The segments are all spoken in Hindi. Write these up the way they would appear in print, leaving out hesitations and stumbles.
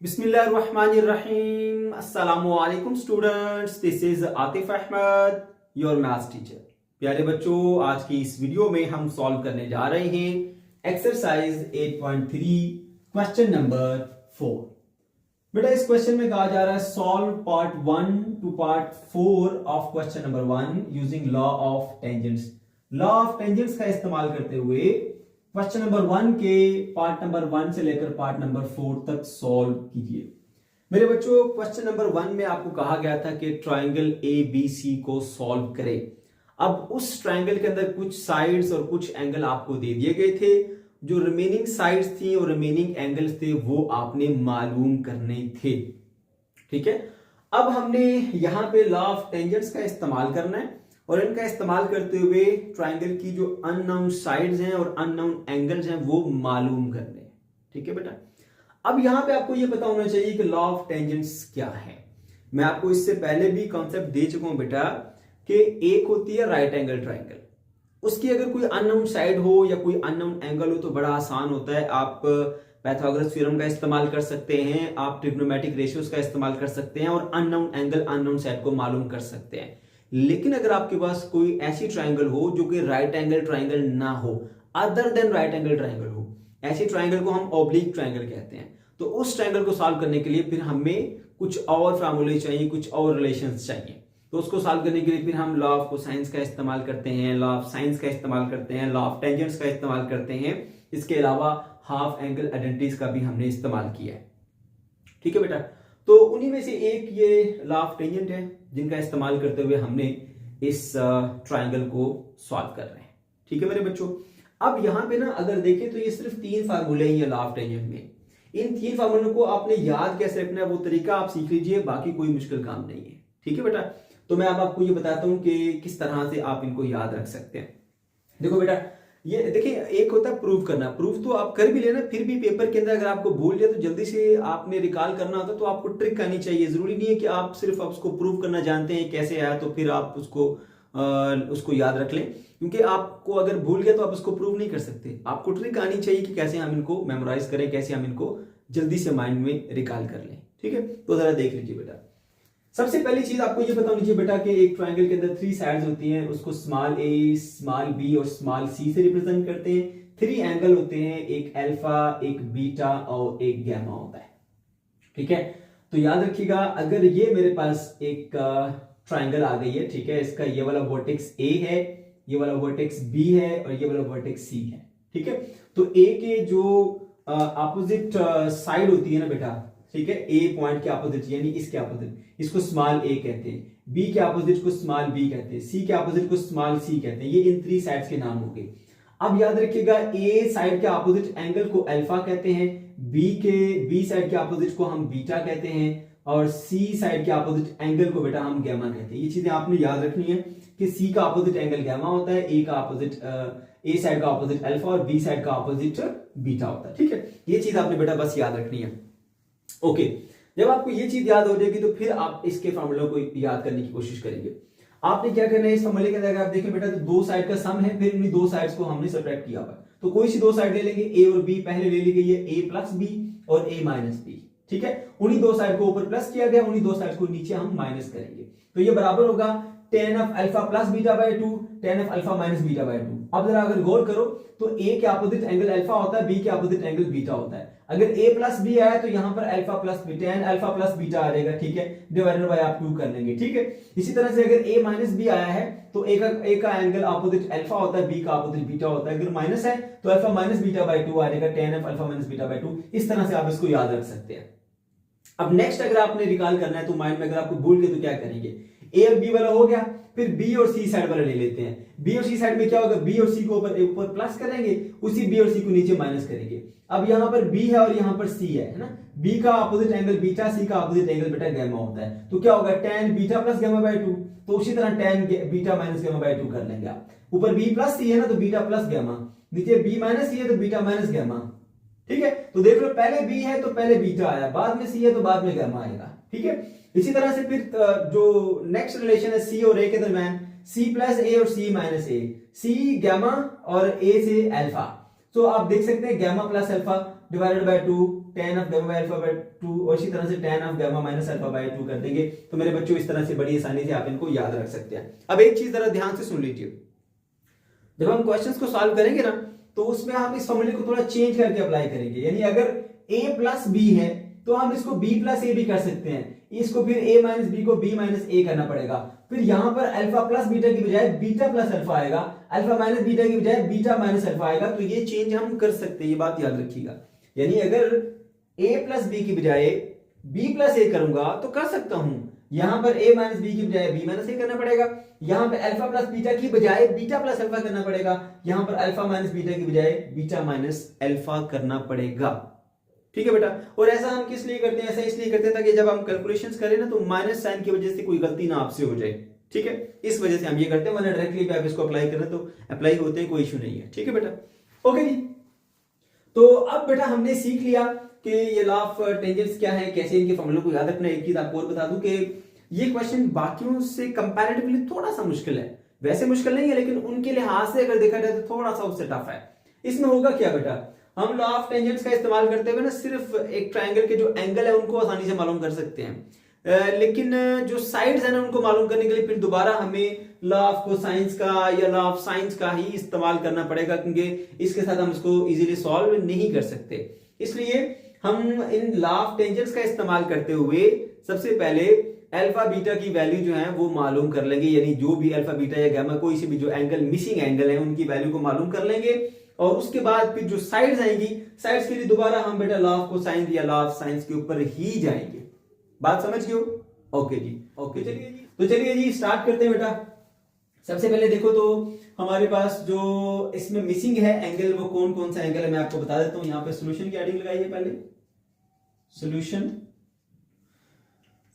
बिस्मिल्लाहिर्रहमानिर्रहीम। अस्सलामुअलैकुम students, this is Atif Ahmad, your maths teacher. प्यारे बच्चों, आज की इस वीडियो में हम सॉल्व करने जा रहे हैं एक्सरसाइज 8.3 क्वेश्चन नंबर 4। बेटा इस क्वेश्चन में कहा जा रहा है solve part 1 two part 4 of question number 1 using law of tangents. Law of tangents का इस्तेमाल करते हुए क्वेश्चन नंबर 1 के पार्ट नंबर 1 से लेकर पार्ट नंबर 4 तक सॉल्व कीजिए। मेरे बच्चों, क्वेश्चन नंबर 1 में आपको कहा गया था कि ट्रायंगल ABC को सॉल्व करें। अब उस ट्रायंगल के अंदर कुछ साइड्स और कुछ एंगल आपको दे दिए गए थे। जो रिमेनिंग साइड्स थी और रिमेनिंग एंगल्स थे वो आपने मालूम करने थे। ठीक है, अब हमने यहां पे लॉ ऑफ टेंजेंट्स का इस्तेमाल करना है और इनका इस्तेमाल करते हुए ट्रायंगल की जो अननोन साइड्स हैं और अननोन एंगल्स हैं वो मालूम करने हैं। ठीक है बेटा, अब यहां पे आपको ये पता होना चाहिए कि लॉ ऑफ टेंजेंट्स क्या है। मैं आपको इससे पहले भी कॉन्सेप्ट दे चुका हूं बेटा कि एक होती है राइट एंगल ट्रायंगल। उसकी अगर कोई अननोन साइड हो या कोई अननोन एंगल हो तो बड़ा आसान होता है। आप पाइथागोरस थ्योरम का इस्तेमाल कर सकते हैं, आप ट्रिग्नोमेट्रिक रेशियोज का इस्तेमाल कर सकते हैं और अननोन एंगल अननोन साइड को मालूम कर सकते हैं। लेकिन अगर आपके पास कोई ऐसी ट्रायंगल हो जो कि राइट एंगल ट्रायंगल ना हो, other than right angle triangle हो, ऐसी ट्रायंगल को हम ऑब्लिक ट्रायंगल कहते हैं। तो उस ट्रायंगल को सॉल्व करने के लिए फिर हमें कुछ और फार्मूले चाहिए, कुछ और रिलेशंस चाहिए। तो उसको सॉल्व करने के लिए फिर हम लॉ ऑफ कोसाइंस का इस्तेमाल करते हैं, लॉ ऑफ साइंस का इस्तेमाल करते हैं, लॉ ऑफ टेंजेंट्स का इस्तेमाल करते हैं। इसके अलावा हाफ एंगल आइडेंटिटीज का भी हमने इस्तेमाल किया है। ठीक है बेटा, तो उन्हीं में से एक ये लॉ ऑफ टेंजेंट है जिनका इस्तेमाल करते हुए हमने इस ट्रायंगल को सॉल्व कर रहे हैं। ठीक है मेरे बच्चों, अब यहां पे ना अगर देखें तो ये सिर्फ 3 फार्मूले हैं ये लॉ ऑफ टेंजेंट में। इन 3 फार्मूलों को आपने याद कैसे रखना है वो तरीका आप सीख लीजिए, बाकी कोई मुश्किल काम नहीं है। ठीक है बेटा, तो मैं अब आपको ये बताता हूं कि किस तरह से आप इनको याद रख सकते हैं। देखो बेटा, ये देखिए, एक होता है प्रूफ करना। प्रूफ तो आप कर भी लेना, फिर भी पेपर के अंदर अगर आपको भूल जाए तो जल्दी से आपने रिकॉल करना होता है, तो आपको ट्रिक करनी चाहिए। जरूरी नहीं है कि आप सिर्फ उसको प्रूफ करना जानते हैं कैसे आया तो फिर आप उसको याद रख लें, क्योंकि आपको अगर भूल गया तो आप उसको प्रूव नहीं कर सकते। आपको ट्रिक आनी चाहिए कि कैसे हम इनको मेमोराइज करें, कैसे हम इनको जल्दी से माइंड में रिकॉल कर लें। ठीक है, तो जरा देख लीजिए बेटा। सबसे पहली चीज आपको ये पता होनी चाहिए बेटा कि एक ट्रायंगल के अंदर 3 साइड्स होती हैं, उसको स्मॉल a, स्मॉल b और स्मॉल c से रिप्रेजेंट करते हैं। 3 एंगल होते हैं, एक अल्फा, एक बीटा और एक गैमा होता है। ठीक है, तो याद रखिएगा, अगर ये मेरे पास एक ट्रायंगल आ गई है, ठीक है, इसका ये वाला वर्टेक्स a है, ये वाला वर्टेक्स b है और ये वाला वर्टेक्स c है। ठीक है, तो a के जो अपोजिट साइड होती है ना बेटा, ठीक है, ए पॉइंट के अपोजिट यानी इसके अपोजिट, इसको स्मॉल ए कहते हैं। बी के अपोजिट को स्मॉल बी कहते हैं, सी के अपोजिट को स्मॉल सी कहते हैं। ये इन 3 साइड्स के नाम हो गए। अब याद रखिएगा, ए साइड के अपोजिट एंगल को अल्फा कहते हैं, बी साइड के अपोजिट को हम बीटा कहते हैं और सी साइड के अपोजिट एंगल को बेटा हम गैमा कहते हैं। ये चीजें आपने याद रखनी है कि सी का अपोजिट एंगल गैमा होता है, ए साइड का अपोजिट अल्फा और बी साइड का अपोजिट बीटा होता है। ठीक है, ये चीज आपने बेटा बस याद रखनी है। ओके, जब आपको ये चीज याद हो जाएगी तो फिर आप इसके फॉर्मूलों को याद करने की कोशिश करेंगे। आपने क्या करना है, इस फॉर्मूले के अंदर आप देखें बेटा तो 2 साइड का सम है, फिर उन्हीं 2 साइड्स को हमने सब्ट्रैक्ट किया हुआ। तो कोई सी 2 साइड ले लेंगे, ए और बी पहले ले ली गई है, ए प्लस बी और ए माइनस बी। ठीक है, उन्हीं 2 साइड को ऊपर प्लस किया गया, उन्हीं 2 साइड को नीचे हम माइनस करेंगे। तो ये बराबर होगा tan of alpha plus beta by 2 tan of alpha minus beta by 2। अब जरा अगर गौर करो तो a के अपोजिट एंगल अल्फा होता है, b के अपोजिट एंगल बीटा होता है। अगर a प्लस b आया तो यहां पर alpha plus b tan alpha plus beta आ जाएगा। ठीक है, डिवाइडेड बाय आप 2 कर लेंगे। ठीक है, इसी तरह से अगर a माइनस b आया है तो a का एंगल अपोजिट अल्फा होता है, b का अपोजिट बीटा होता है। अगर माइनस है तो अल्फा माइनस बीटा बाय 2 आ जाएगा, tan of alpha minus beta by 2। इस तरह से आप इसको याद रख सकते हैं। अब नेक्स्ट अगर आपने रिकॉल करना है तो माइंड में अगर आपको भूल गए तो क्या करेंगे, ए और बी वाला हो गया, फिर बी और सी साइड वाला ले लेते हैं। बी और सी साइड में क्या होगा, बी और सी को ऊपर प्लस करेंगे, उसी बी और सी को नीचे माइनस करेंगे। अब यहाँ पर बी है और यहाँ पर सी है ना, बी का अपोजिट एंगल बीटा, सी का अपोजिट एंगल बेटा गैमा होता है। तो क्या होगा, tan beta plus gamma by 2। तो उसी तरह tan beta minus gamma by 2 कर लेंगे आप। ऊपर बी प्लस सी है ना तो बीटा प्लस गैमा, नीचे बी माइनस सी है तो बीटा माइनस गैमा। ठीक है, तो देख लो, पहले बी है तो पहले बीटा आया, बाद में सी है तो बाद में गैमा आएगा। ठीक है, इसी तरह से फिर जो नेक्स्ट रिलेशन है सी और ए के दरमियान, सी प्लस ए और सी माइनस ए, सी गैमा और ए से अल्फा। तो आप देख सकते हैं gamma plus alpha divided by 2, tan of gamma by alpha by 2, और इसी तरह से tan of gamma minus alpha by 2 कर देंगे। तो मेरे बच्चों इस तरह से बड़ी आसानी से आप इनको याद रख सकते हैं। अब एक चीज जरा ध्यान से सुन लीजिए, जब हम क्वेश्चंस को सॉल्व करेंगे ना तो उसमें हम इस फॉर्मूले को थोड़ा चेंज करके अप्लाई करेंगे। यानी अगर a प्लस बी है तो हम इसको b प्लस ए भी कर सकते हैं, इसको फिर a माइनस बी को b माइनस ए करना पड़ेगा। फिर यहां पर अल्फा प्लस बीटा की बजाय बीटा प्लस अल्फा आएगा, अल्फा माइनस बीटा की बजाय बीटा माइनस अल्फा आएगा। तो ये चेंज हम कर सकते हैं, ये बात याद रखिएगा। यानी अगर a प्लस बी की बजाय b प्लस ए करूंगा तो कर सकता हूं, यहां पर a माइनस बी की बजाय b माइनस ए करना पड़ेगा, यहां पर अल्फा प्लस बीटा की बजाय बीटा प्लस अल्फा करना पड़ेगा, यहां पर अल्फा माइनस बीटा की बजाय बीटा माइनस अल्फा करना पड़ेगा। ठीक है बेटा, और ऐसा हम किस लिए करते हैं? ऐसा इसलिए करते हैं ताकि जब हम कैलकुलेशंस करें ना तो माइनस साइन की वजह से कोई गलती ना आपसे हो जाए। ठीक है, इस वजह से हम ये करते हैं, वरना डायरेक्टली भी आप इसको अप्लाई करें तो अप्लाई होते हैं, कोई इशू नहीं है। ठीक है बेटा, ओके जी। तो अब बेटा हमने सीख लिया कि ये लॉ ऑफ टेंजेंट्स क्या है, कैसे इनके फॉर्मूले को याद रखना है। एक चीज आपको और बता दूं कि ये क्वेश्चन बाकियों से कंपैरेटिवली थोड़ा सा मुश्किल है, वैसे मुश्किल नहीं है लेकिन उनके लिहाज से अगर देखा जाए तो थोड़ा सा उससे टफ है। इसमें होगा क्या बेटा, हम लॉ ऑफ टेंजेंट्स का इस्तेमाल करते हुए ना सिर्फ एक ट्रायंगल के जो एंगल है उनको आसानी से मालूम कर सकते हैं, लेकिन जो साइड्स है ना उनको मालूम करने के लिए फिर दोबारा हमें लॉ ऑफ कोसाइंस का या लॉ ऑफ साइंस का ही इस्तेमाल करना पड़ेगा, क्योंकि इसके साथ हम इसको इजीली सॉल्व नहीं कर सकते। इसलिए हम इन लॉ ऑफ टेंजेंट्स का इस्तेमाल करते हुए सबसे पहले अल्फा बीटा की वैल्यू जो है वो मालूम कर लेंगे। यानी जो भी अल्फा बीटा या गामा कोई से भी जो एंगल मिसिंग एंगल है उनकी वैल्यू को मालूम कर लेंगे, और उसके बाद फिर जो साइड्स आएंगी, साइड्स के लिए दोबारा हम बेटा लॉ ऑफ कोसाइन या लॉ ऑफ साइंस के ऊपर ही जाएंगे। बात समझ गए हो? ओके जी, ओके चलिए जी। तो चलिए जी स्टार्ट करते हैं बेटा। सबसे पहले देखो तो हमारे पास जो इसमें मिसिंग है एंगल वो कौन कौन सा एंगल है मैं आपको बता देता हूं। यहां पे सॉल्यूशन की हेडिंग लगाइए पहले, सॉल्यूशन।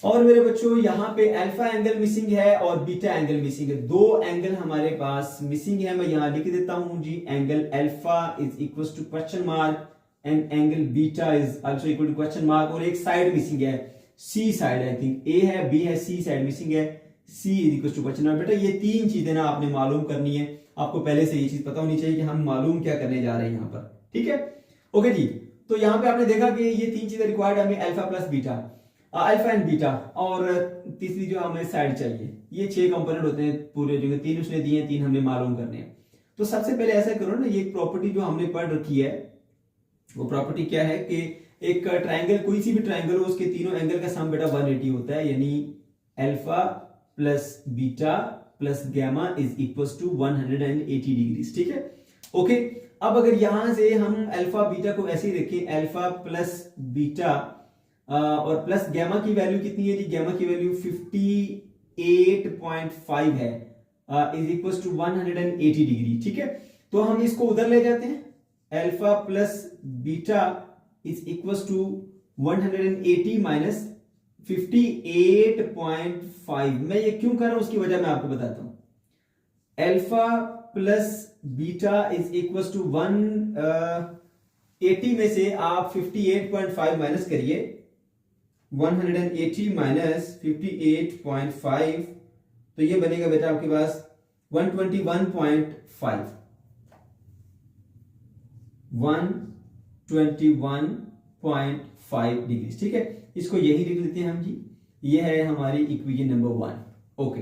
और मेरे बच्चों यहां पे अल्फा एंगल मिसिंग है और बीटा एंगल मिसिंग है, दो एंगल हमारे पास मिसिंग है। मैं यहां लिख देता हूं जी, angle alpha is equal to question mark and angle beta is also equal to question mark, और एक साइड मिसिंग है, सी साइड, आई थिंक ए है बी है, सी साइड मिसिंग है, C is equal to question mark. बेटा ये तीन चीजें ना आपने मालूम करनी है, आपको पहले से ये चीज पता होनी चाहिए कि हम मालूम क्या करने जा रहे हैं यहां पर। ठीक है, ओके जी। तो यहां पे आपने देखा कि ये तीन चीजें रिक्वायर्ड है हमें, alpha plus beta, alpha and beta, और तीसरी जो हमें साइड चाहिए। ये 6 कंपोनेंट होते हैं पूरे, जो 3 उसने दिए हैं, 3 हमने मालूम करने हैं। तो सबसे पहले ऐसा करो ना, ये प्रॉपर्टी जो हमने पढ़ रखी है वो प्रॉपर्टी क्या है कि एक ट्राइंगल, कोई सी भी ट्राइंगल हो उसके तीनों एंगल का सम बेटा 180 होता है। यानी alpha plus beta plus gamma is equal to 180 degree. ठीक है, ओके। अब अगर यहां से हम अल्फा बीटा को ऐसे ही रखें, अल्फा प्लस बीटा और प्लस गामा की वैल्यू कितनी है जी, गामा की वैल्यू 58.5 है, इज इक्वल टू 180 डिग्री। ठीक है, तो हम इसको उधर ले जाते हैं, alpha plus beta is equal to 180 minus 58.5। मैं ये क्यों कर रहा हूं उसकी वजह मैं आपको बताता हूं। Alpha plus beta is equal to 180 में से आप 58.5 माइनस करिए, 180 माइनस 58.5, तो ये बनेगा बेटा आपके पास 121.5, 121.5 डिग्री। ठीक है, इसको यही लिख लेते हैं हम जी, ये है हमारी इक्वेशन नंबर 1। ओके,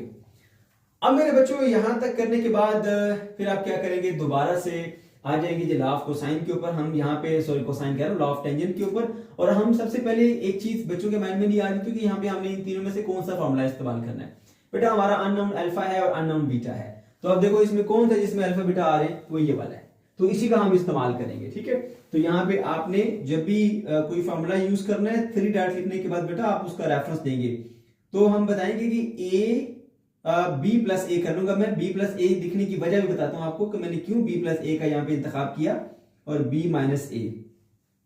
अब मेरे बच्चों यहां तक करने के बाद फिर आप क्या करेंगे, दोबारा से आ जाएंगे जी लॉ ऑफ कोसाइन के ऊपर। हम यहाँ पे सॉरी कोसाइन कह रहा हूँ, लॉ ऑफ टेंजेंट के ऊपर। और हम सबसे पहले एक चीज बच्चों के माइंड में नहीं आ रही थी कि यहाँ पे हमने इन तीनों में से कौन सा फॉर्मूला इस्तेमाल करना है। बेटा हमारा अननोन अल्फा है और अननोन बीटा है, तो अब देखो इसमें कौन सा जिसमें अल्फा बीटा आ रहे हैं, वो ये वाला है, तो इसी का हम इस्तेमाल करेंगे। ठीक है, तो यहाँ पे आपने जब भी कोई फॉर्मूला यूज करना है, 3 डॉट लिखने के बाद बेटा आप उसका रेफरेंस देंगे। तो हम बताएंगे कि ए बी प्लस ए कर लूंगा मैं, बी प्लस ए दिखने की वजह भी बताता हूं आपको कि मैंने क्यों बी प्लस ए का यहाँ पे इंतखाब किया, और बी माइनस ए।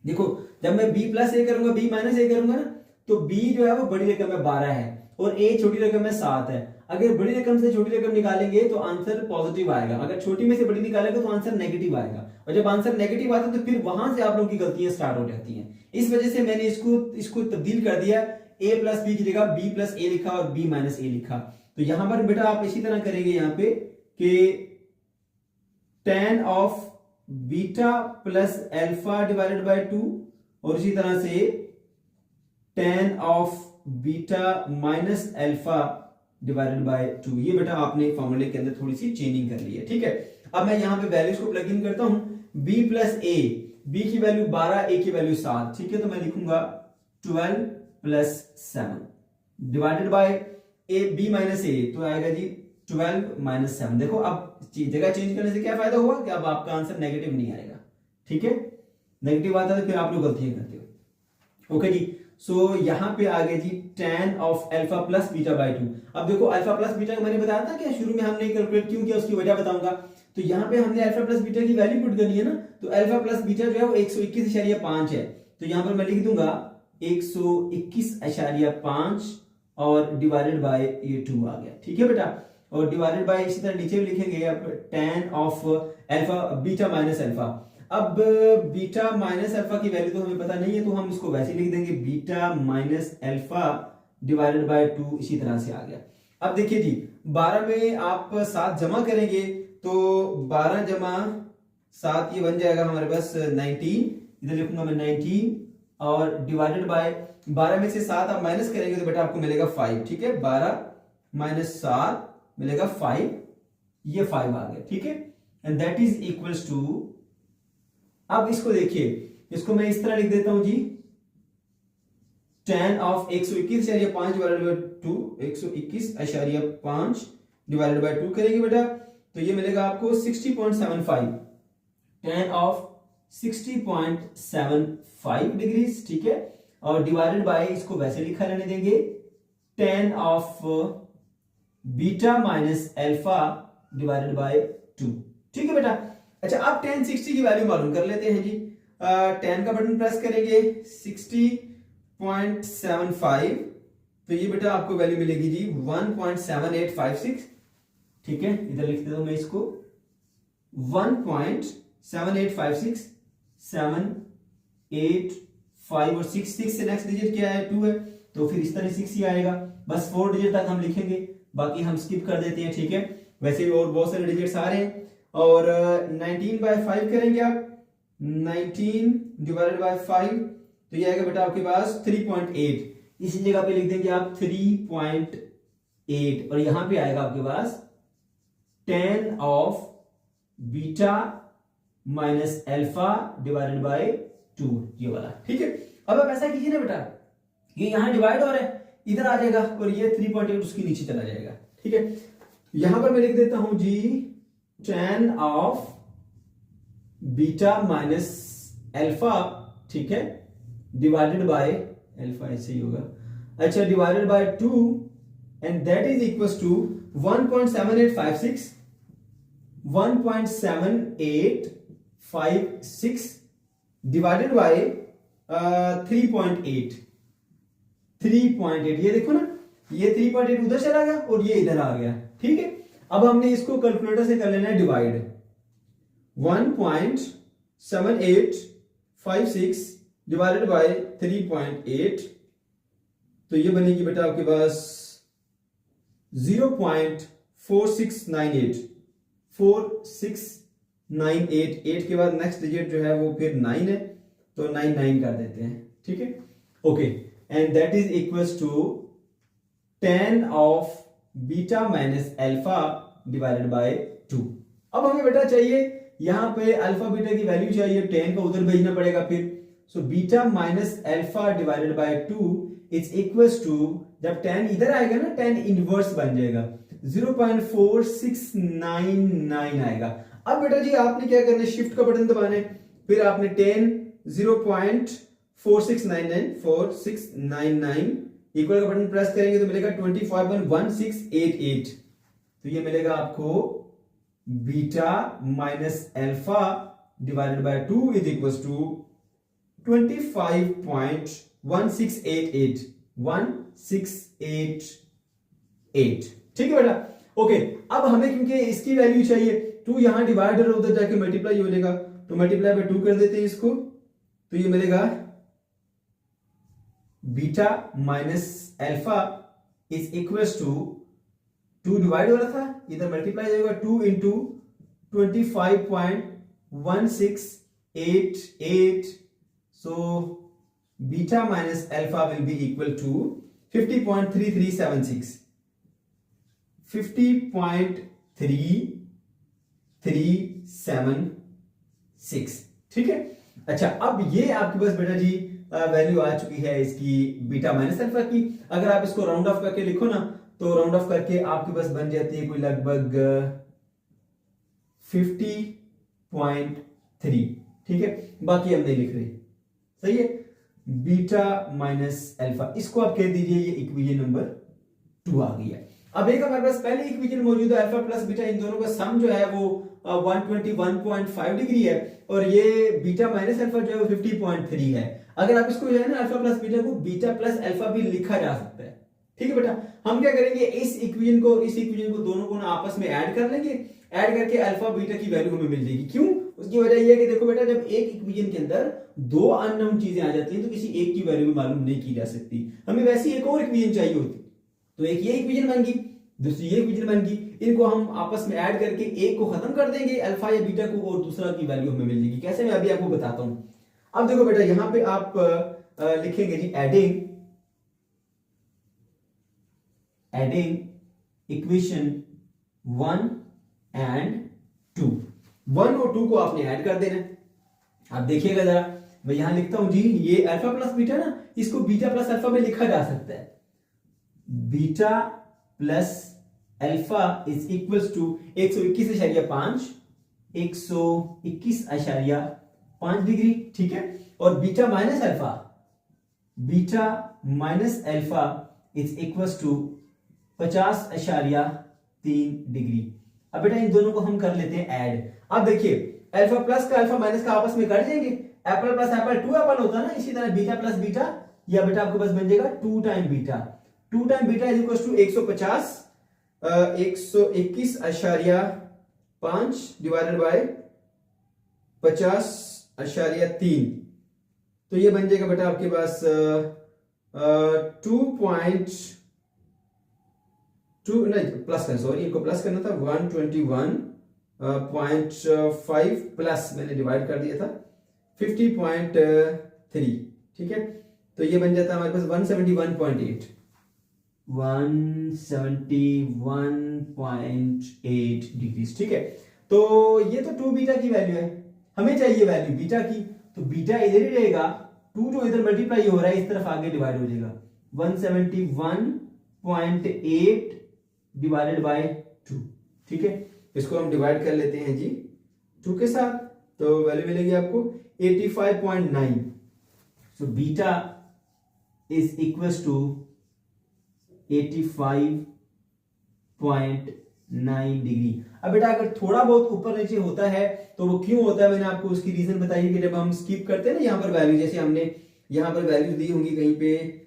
देखो जब मैं बी प्लस ए करूंगा, बी माइनस ए करूंगा ना, तो बी जो है वो बड़ी रकम में 12 है और ए छोटी रकम में 7 है। अगर बड़ी रकम से छोटी रकम निकालेंगे तो आंसर पॉजिटिव आएगा, अगर छोटी में से बड़ी निकालेंगे तो आंसर नेगेटिव आएगा, और जब आंसर नेगेटिव आता है तो फिर वहां से आप लोगों की गलतियां स्टार्ट हो जाती हैं। इस वजह से मैंने इसको तब्दील कर दिया, ए प्लस बी की जगह बी प्लस ए लिखा और बी माइनस ए लिखा। तो यहां पर बेटा आप इसी तरह करेंगे यहाँ पे कि tan of beta plus alpha divided by 2 और इसी तरह से tan of beta minus alpha divided by 2। ये बेटा आपने फॉर्मूले के अंदर थोड़ी सी चेंजिंग कर ली है, ठीक है। अब मैं यहां पे वैल्यूज को प्लग इन करता हूं। b प्लस a, b की वैल्यू 12, a की वैल्यू 7, ठीक है। तो मैं लिखूंगा 12 plus 7 divided by a, b minus a, तो आएगा जी 12 माइनस 7। देखो अब जगह चेंज करने से क्या फायदा हुआ कि अब आपका आंसर नेगेटिव नहीं आएगा, ठीक है। नेगेटिव आता है तो फिर आप लोग गलतियां करते हो। ओके जी, सो यहां पे आ गया जी tan of alpha plus beta by 2। अब देखो अल्फा प्लस बीटा का मैंने बताया था कि शुरू में हमने कैलकुलेट क्यों किया, उसकी वजह बताऊंगा। तो यहां पे हमने अल्फा प्लस बीटा की वैल्यू पुट करनी है ना, तो अल्फा प्लस बीटा जो है वो 121.5 है। तो यहां पर मैं लिख दूंगा 121.5 और डिवाइडेड बाय ये 2 आ गया, ठीक है बेटा। और डिवाइडेड बाय इसी तरह नीचे भी लिखेंगे आप tan of alpha beta minus alpha. अब बीटा माइनस अल्फा की वैल्यू तो हमें पता नहीं है, तो हम इसको वैसे लिख देंगे beta minus alpha divided by 2, इसी तरह से आ गया। अब देखिए जी 12 में आप 7 जमा करेंगे तो 12 जमा 7 ये बन जाएगा हमारे पास 19, इधर लिखूंगा मैं 19 और डिवाइडेड बाय 12 में से 7 आप माइनस करेंगे तो बेटा आपको मिलेगा 5, ठीक है। 12 माइनस 7 मिलेगा 5, ये 5 आ गया, ठीक है। And that is equals to, अब इसको देखिए, इसको मैं इस तरह लिख देता हूं जी tan of 121.5 divided by 2, 121.5 divided by 2 करेंगे बेटा तो ये मिलेगा आपको 60.75, tan ऑफ 60.75 डिग्रीज, ठीक है। और डिवाइडेड बाय इसको वैसे लिखा रहने देंगे tan of beta minus alpha divided by 2, ठीक है बेटा। अच्छा अब tan 60 की वैल्यू मालूम कर लेते हैं जी। tan का बटन प्रेस करेंगे 60.75, तो ये बेटा आपको वैल्यू मिलेगी जी 1.7856, ठीक है। इधर लिख देता हूं मैं इसको 1.7856, 7 8 5 और 6 से नेक्स्ट डिजिट क्या है 2 है, तो फिर इस तरह 6 ही आएगा। बस 4 डिजिट तक हम लिखेंगे, बाकी हम स्किप कर देते हैं, ठीक है। वैसे भी और बहुत सारे डिजिट्स आ रहे हैं। और 19 बाय 5 करेंगे आप, 19 डिवाइडेड बाय 5 तो ये आएगा बेटा आपके पास 3.8, इसी जगह पे लिख देंगे आप 3.8 और यहां पे आएगा आपके पास tan of beta minus alpha divided by 2, ये वाला, ठीक है। अब आप ऐसा कीजिए ना बेटा, ये यहां डिवाइड हो रहा है, इधर आ जाएगा और ये 3.8 उसके नीचे चला जाएगा, ठीक है। यहां पर मैं लिख देता हूं जी tan of beta minus alpha, ठीक है, डिवाइडेड बाय अल्फा ऐसे ही होगा, अच्छा, divided by 2 and that is equals to 1.7856 1.7856 divided by 3.8, ये देखो ना, ये 3.8 उधर चला गया और ये इधर आ गया, ठीक है। अब हमने इसको कैलकुलेटर से कर लेना है डिवाइड, 1.7856 डिवाइडेड बाय 3.8, तो ये बनेगी बेटा आपके पास 0.4698, 4698, 8 के बाद नेक्स्ट डिजिट जो है वो फिर 9 है, तो 99 कर देते हैं, ठीक है। Okay, and that is equals to tan of beta minus alpha divided by 2। अब हमें बेटा चाहिए यहां पे अल्फा बीटा की वैल्यू चाहिए, tan को उधर भेजना पड़ेगा फिर, so beta minus alpha divided by 2 is equals to, जब tan इधर आएगा ना tan इनवर्स बन जाएगा, 0.4699 आएगा। अब बेटा जी आपने क्या करना है, शिफ्ट का बटन दबाना है, फिर आपने tan 0.4699 इक्वल का बटन प्रेस करेंगे तो मिलेगा 25.1688, तो ये मिलेगा आपको beta minus alpha divided by 2 is equals to 25.1688, 1688, ठीक है बेटा। ओके, अब हमें क्योंकि इसकी वैल्यू चाहिए, 2 यहां डिवाइडर उधर जाके मल्टीप्लाई हो जाएगा, तो मल्टीप्लाई बाय 2 कर देते हैं इसको, तो ये मिलेगा beta minus alpha is equals to 2 divide हो रहा था, इधर मल्टीप्लाई हो जाएगा 2 into 25.1688 1688. So beta minus alpha will be equal to 50.3376. 50.3376. ठीक है। अच्छा, अब ये आपके पास बेटा जी वैल्यू आ चुकी है इसकी बीटा माइनस अल्फा की। अगर आप इसको राउंड ऑफ करके लिखो ना, तो राउंड ऑफ करके आपके पास बन जाती है कोई लगभग 50.3। ठीक है, बाकी हम नहीं लिख रहे। सही है, बीटा माइनस अल्फा, इसको आप कह दीजिए ये इक्वेशन नंबर 2 आ गई है। अब एक हमारे पास पहले इक्वेशन मौजूद है, अल्फा प्लस बीटा, इन दोनों का सम जो है वो 121.5 डिग्री है, और ये बीटा माइनस अल्फा जो है वो 50.3 है। अगर आप इसको जो है ना अल्फा प्लस बीटा को बीटा प्लस अल्फा भी लिखा जा सकता है। ठीक है बेटा, हम क्या करेंगे, इस इक्वेशन को दोनों को ना आपस में ऐड कर लेंगे, ऐड करके अल्फा बीटा की वैल्यू हमें मिल जाएगी। क्यों? उसकी वजह यह है कि देखो बेटा, जब एक इक्वेशन के अंदर दो अननोन चीजें आ जाती हैं तो किसी एक की वैल्यू भी मालूम नहीं की जा सकती। हमें वैसी एक और इक्वेशन चाहिए होती, तो एक ये इक्वेशन बन गई, दूसरी ये इक्वेशन बन गई, इनको हम आपस में ऐड करके एक को खत्म कर देंगे अल्फा या बीटा को, और दूसरा की वैल्यू हमें मिल जाएगी। कैसे, मैं अभी आपको बताता हूं। अब देखो बेटा, यहां पे आप लिखेंगे जी एडिंग इक्वेशन 1 एंड 2। 1 और 2 को आपने ऐड कर देना। आप देखिएगा जरा, मैं यहां लिखता हूं जी, ये अल्फा प्लस बीटा ना, इसको बीटा प्लस अल्फा में लिखा जा सकता है। Beta plus alpha is equals to 121.5 121.5 degree. ठीक है, और beta minus alpha is equals to 50.3 degree. अब बेटा इन दोनों को हम कर लेते हैं ऐड। अब देखिए, अल्फा प्लस का अल्फा माइनस का आपस में कट जाएंगे, एप्पल प्लस एप्पल 2 एप्पल होता है ना, इसी तरह बीटा प्लस बीटा, या बेटा आपके पास बन जाएगा 2 time beta. 2 time beta is equal to 121.5 divided by 50.3, तो ये बन जाएगा बेटा आपके पास 2.2 नहीं प्लस करना, सॉरी इनको प्लस करना था, 121.5 प्लस मैंने डिवाइड कर दिया था 50.3। ठीक है, तो ये बन जाता है हमारे पास 171.8 डिग्री। ठीक है, तो ये तो 2 बीटा की वैल्यू है, हमें चाहिए वैल्यू बीटा की, तो बीटा इधर ही रहेगा, 2 जो इधर मल्टीप्लाई हो रहा है इस तरफ आगे डिवाइड हो जाएगा, 171.8 डिवाइडेड बाय 2। ठीक है, इसको हम डिवाइड कर लेते हैं जी 2 के साथ, तो वैल्यू मिलेगी आपको 85.9। So beta is equals to 85.9 degree. अब बेटा अगर थोड़ा बहुत ऊपर नीचे होता है तो वो क्यों होता है, मैंने आपको उसकी रीजन बताई कि जब हम स्किप करते हैं ना यहाँ पर वैल्यू, जैसे हमने यहाँ पर वैल्यू दी होंगी कहीं पे,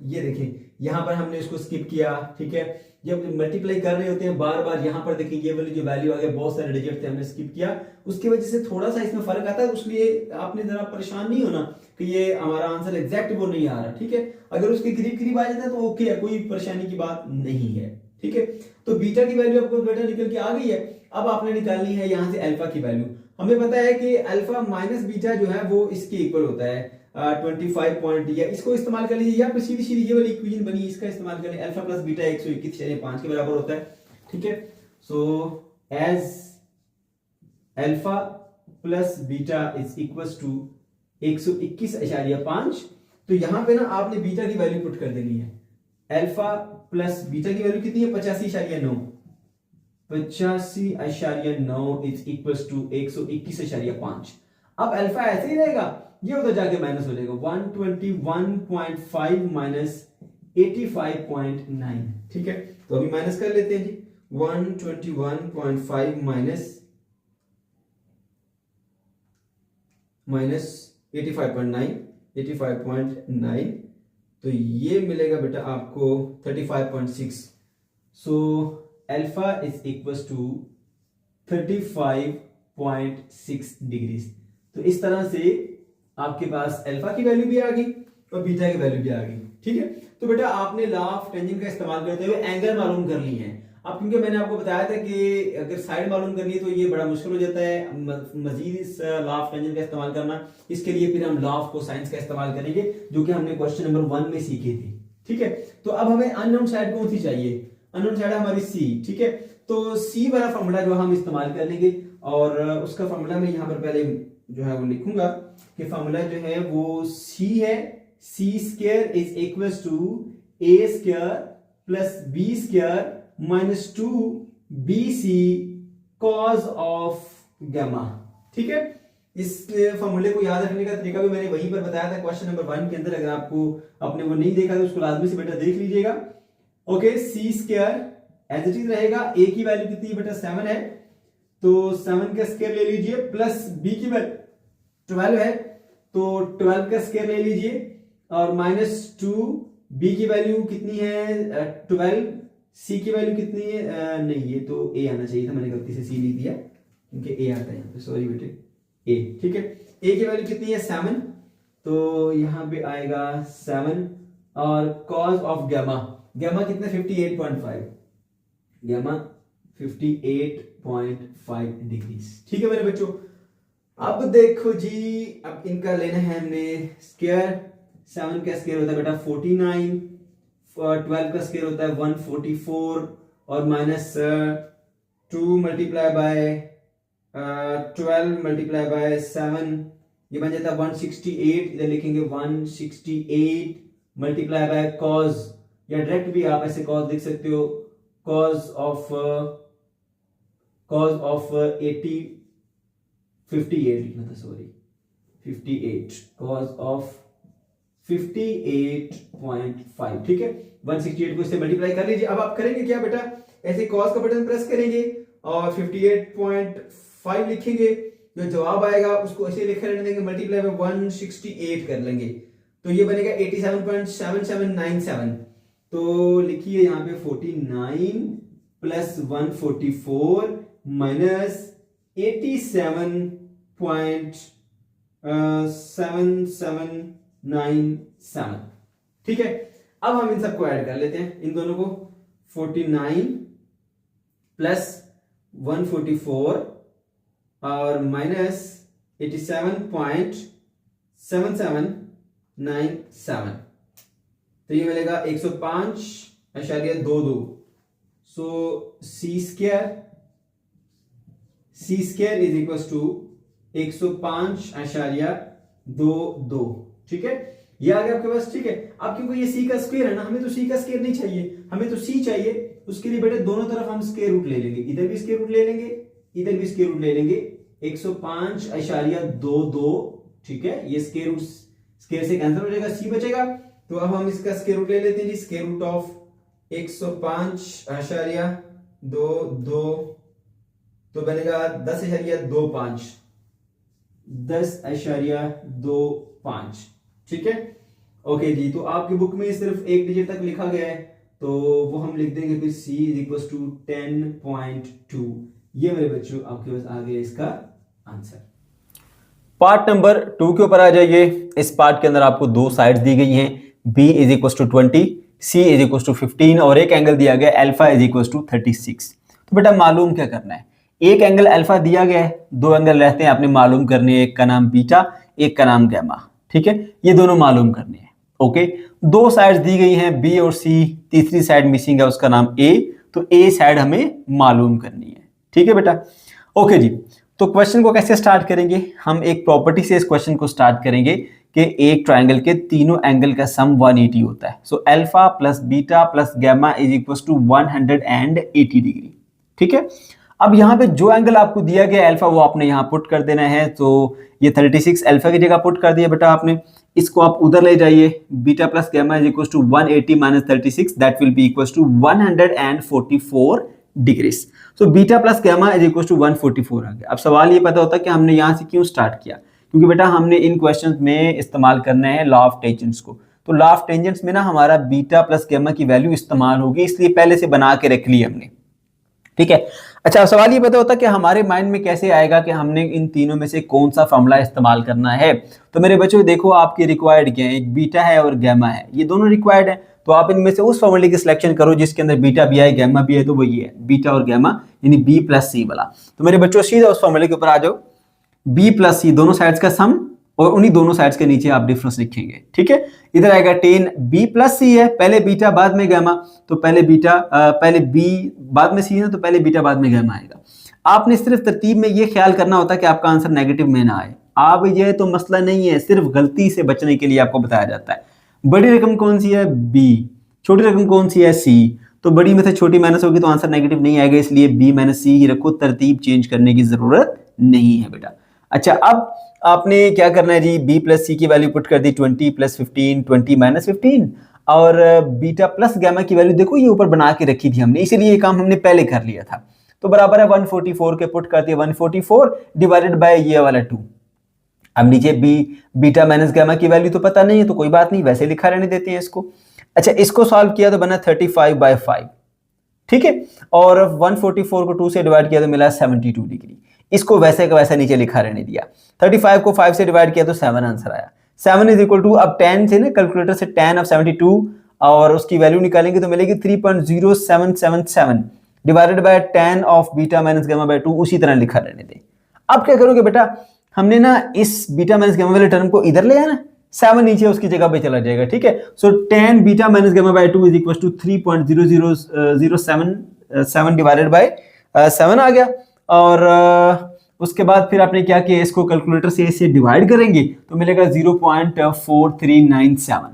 ये देखें यहाँ पर हमने इसको स्किप किया। ठीक है, जब मल्टीप्लाई कर रहे होते हैं बार बार, यहाँ पर देखिए ये वाली जो वैल्यू आ गया, बहुत सारे डिजिट थे हमने स्किप किया, उसकी वजह से थोड़ा सा इसमें फर्क आता है, इसलिए आपने जरा परेशान नहीं होना कि ये हमारा आंसर एग्जैक्ट वो नहीं आ रहा। ठीक है, अगर उसके करीब करीब आ जाता है तो ओके है, कोई परेशानी की बात नहीं है। ठीक है, तो बीटा की वैल्यू आपको बेटा निकल के आ गई है। अब आपने निकालनी है यहाँ से अल्फा की वैल्यू। हमें पता है कि अल्फा माइनस बीटा जो है वो इसके इक्वल होता है 25 पॉइंट, या इसको इस्तेमाल कर लीजिए, या फिर सीधी सीधी ये वाली इक्वेशन बनी इसका इस्तेमाल करें, अल्फा प्लस बीटा 121.5 के बराबर होता है। ठीक है, so as alpha plus beta is equals to 121.5, तो यहां पे ना आपने बीटा की वैल्यू पुट कर देनी है। अल्फा प्लस बीटा की वैल्यू कितनी है, 85.9, 85.9 इज इक्वल्स टू 121.5। अब अल्फा ऐसे ही रहेगा, ये उधर जाके माइनस हो जाएगा, 121.5 माइनस 85.9। ठीक है, तो अभी माइनस कर लेते हैं जी, 121.5 माइनस 85.9, तो ये मिलेगा बेटा आपको 35.6। So alpha is equals to 35.6 degree. तो इस तरह से आपके पास अल्फा की वैल्यू भी आ गई और बीटा की वैल्यू भी आ गई। ठीक है, तो बेटा आपने लॉ ऑफ टेंजेंट का इस्तेमाल करते हुए एंगल मालूम कर ली है। अब क्योंकि मैंने आपको बताया था कि अगर साइड मालूम करनी है तो ये बड़ा मुश्किल हो जाता है मजीद इस लॉ ऑफ टेंजेंट का इस्तेमाल करना। इसके लिए फिर हम लॉ ऑफ कोसाइंस का इस्तेमाल करेंगे, जो कि हमने क्वेश्चन नंबर 1 में सीखी थी। ठीक है, तो अब हमें अननोन साइड कौन सी चाहिए? अननोन साइड हमारी सी। ठीक है, तो सी वाला फॉर्मूला जो हम इस्तेमाल कर लेंगे, और उसका फॉर्मूला मैं यहाँ पर पहले जो है वो लिखूंगा कि फॉर्मूला जो है वो सी है, C square is equals to A square plus B square minus 2bc cos of gamma. ठीक है, इस फॉर्मूले को याद रखने का तरीका भी मैंने वहीं पर बताया था क्वेश्चन नंबर 1 के अंदर। अगर आपको आपने वो नहीं देखा तो उसको लाजमी से बेटा देख लीजिएगा। Okay, C square as it is रहेगा, ए की वैल्यू कितनी है बेटा 7 है, तो 7 का स्क्वायर ले लीजिए, प्लस बी की वैल्यू 12 है तो 12 का स्क्वायर ले लीजिए, और माइनस 2 बी की वैल्यू कितनी है 12, सी की वैल्यू कितनी है नहीं ये तो ए आना चाहिए था, मैंने गलती से सी लिख दिया क्योंकि ए आता है यहाँ पे, सॉरी बेटे ए। ठीक है, ए की वैल्यू कितनी है 7, तो यहाँ पे आएगा 7, और कॉज ऑफ गामा, गामा कितना 58.5, गामा 58.5 डिग्री। ठीक है मेरे बच्चों, अब देखो जी, अब इनका लेना है हमने स्क्वायर। 7 का स्क्वायर होता है बेटा 49, 12 का स्क्वायर होता है 144, और minus 2 multiply by 12 multiply by 7, ये बन जाता है 168। इधर लिखेंगे 168 मल्टीप्लाई बाय कॉज, या डायरेक्ट भी आप ऐसे कॉज लिख सकते हो, कॉज ऑफ 58 लिखना था, सॉरी 58, कॉज ऑफ 58.5। ठीक है, 168 को इससे मल्टीप्लाई कर लीजिए। अब आप करेंगे क्या बेटा, ऐसे कॉस का बटन प्रेस करेंगे और 58.5 लिखेंगे, जो जवाब आएगा उसको ऐसे लिख रहने देंगे, मल्टीप्लाई में 168 कर लेंगे, तो ये बनेगा 87.7797। तो लिखिए यहाँ पे 49 प्लस 144 माइनस 87.7797। ठीक है, अब हम इन सबको ऐड कर लेते हैं, इन दोनों को। 49 प्लस 144 और माइनस 87.7797, तो ये मिलेगा 105.22। सो सी स्क्वायर इज इक्वल टू 105.22। ठीक है, ये आ गया आपके पास। ठीक है, अब क्योंकि ये सी का स्क्वायर है ना, हमें तो सी का स्क्वायर नहीं चाहिए, हमें तो सी चाहिए। उसके लिए बेटे दोनों तरफ हम स्क्वायर रूट ले लेंगे, इधर भी स्क्वायर रूट ले लेंगे, इधर भी स्क्वायर रूट ले लेंगे। 105.22। ठीक है, ये स्क्वायर रूट स्क्वायर से कैंसिल हो जाएगा, सी बचेगा। तो अब हम इसका स्क्वायर रूट ले लेते हैं जी, स्क्वायर रूट ऑफ 105.22 तो बनेगा 10.25, 10.25। ठीक है, ओके जी। तो आपकी बुक में सिर्फ एक डिजिट तक लिखा गया है, तो वो हम लिख देंगे फिर c इज इक्वल टू 10.2। ये मेरे बच्चों आपके पास आ गया इसका आंसर। पार्ट नंबर 2 के ऊपर आ जाइए। इस पार्ट के अंदर आपको दो साइड्स दी गई हैं, b is equal to 20, c is equal to 15, और एक एंगल दिया गया अल्फा इज इक्वल टू 36। तो बेटा मालूम क्या करना है, एक एंगल अल्फा दिया गया है, दो एंगल रहते हैं आपने मालूम करने, एक का नाम बीटा, एक का नाम गैमा। ठीक है, ये दोनों मालूम करने हैं। ओके, दो साइड्स दी गई हैं b और c, तीसरी साइड मिसिंग है उसका नाम a, तो a साइड हमें मालूम करनी है। ठीक है बेटा, ओके जी। तो क्वेश्चन को कैसे स्टार्ट करेंगे, हम एक प्रॉपर्टी से इस क्वेश्चन को स्टार्ट करेंगे कि एक ट्राइंगल के तीनों एंगल का सम 180 होता है। So alpha plus beta plus gamma is equal to 180 degree. ठीक है, अब यहाँ पे जो एंगल आपको दिया गया अल्फा वो आपने यहाँ पुट कर देना है। तो ये 36 अल्फा की जगह पुट कर दिया बेटा आपने, इसको आप उधर ले जाइए, beta plus gamma is equal to 180 minus 36, that will be equal to 144 degrees. So beta plus gamma is equal to 144 आ गया। अब सवाल ये पता होता है कि हमने यहाँ से क्यों स्टार्ट किया, क्योंकि बेटा हमने इन क्वेश्चंस में इस्तेमाल करना है लॉ ऑफ टेंजेंट्स को। तो लॉ ऑफ टेंजेंट्स में ना हमारा बीटा प्लस गैमा की वैल्यू इस्तेमाल होगी, इसलिए पहले से बना के रख ली हमने। ठीक है। अच्छा, अब सवाल ये पता होता कि हमारे माइंड में कैसे आएगा कि हमने इन तीनों में से कौन सा फॉर्मूला इस्तेमाल करना है। तो मेरे बच्चों देखो, आपके रिक्वायर्ड क्या है, एक बीटा है और गैमा है, ये दोनों रिक्वायर्ड है। तो आप इनमें से उस फॉर्मूले की सिलेक्शन करो जिसके अंदर बीटा भी है गैमा भी है, तो वही है बीटा और गैमा, यानी बी प्लस सी वाला। तो मेरे बच्चों सीधा उस फॉर्मूले के ऊपर आ जाओ, बी प्लस सी दोनों साइड्स का सम, और उन्हीं दोनों साइड्स के नीचे आप डिफरेंस लिखेंगे। ठीक है, इधर आएगा 10 बी प्लस सी है, पहले बीटा बाद में गैमा, तो पहले बीटा पहले बी बाद में सी है, तो पहले बीटा बाद में गैमा आएगा। आपने सिर्फ तरतीब में ये ख्याल करना होता है कि आपका आंसर नेगेटिव में ना आए। आप ये तो मसला नहीं है, सिर्फ गलती से बचने के लिए आपको बताया जाता है। बड़ी रकम कौन सी है, बी, छोटी रकम कौन सी है, सी। तो बड़ी में से छोटी माइनस होगी तो आंसर नेगेटिव नहीं आएगा, इसलिए बी माइनस सी ही रखो, तरतीब चेंज करने की जरूरत नहीं है बेटा। अच्छा, अब आपने क्या करना है जी, b प्लस सी की वैल्यू पुट कर दी 20 प्लस 15, 20 माइनस 15, और बीटा प्लस गैमा की वैल्यू देखो ये ऊपर बना के रखी थी हमने, इसीलिए ये काम हमने पहले कर लिया था। तो बराबर है 144 के, पुट कर दिया 144 डिवाइडेड बाय ये वाला 2। अब नीचे बीटा माइनस गैमा की वैल्यू तो पता नहीं है, तो कोई बात नहीं, वैसे लिखा रहने देते हैं इसको। अच्छा, इसको सॉल्व किया तो बना 35/5, ठीक है, और 144 को 2 से डिवाइड किया तो मिला 72 डिग्री। इसको वैसे का वैसा नीचे लिखा रहने दिया। 35 को 5 से डिवाइड किया तो 7 आंसर आया। 7 इज इक्वल टू, अब 10 से ना कैलकुलेटर से 10 ऑफ 72 और उसकी वैल्यू निकालेंगे तो मिलेगी 3.0777 divided by 10 of beta minus gamma by 2, उसी तरह लिखा रहने दे। अब क्या करोगे बेटा, हमने ना इस बीटा माइनस गामा वाले टर्म को इधर ले आना, 7 नीचे उसकी जगह पे चला जाएगा। ठीक है, so 10 beta minus gamma by 2 is equal to 3.00077 divided by 7 आ गया। और उसके बाद फिर आपने क्या किया, इसको कैलकुलेटर से इसे डिवाइड करेंगे तो मिलेगा 0.4397।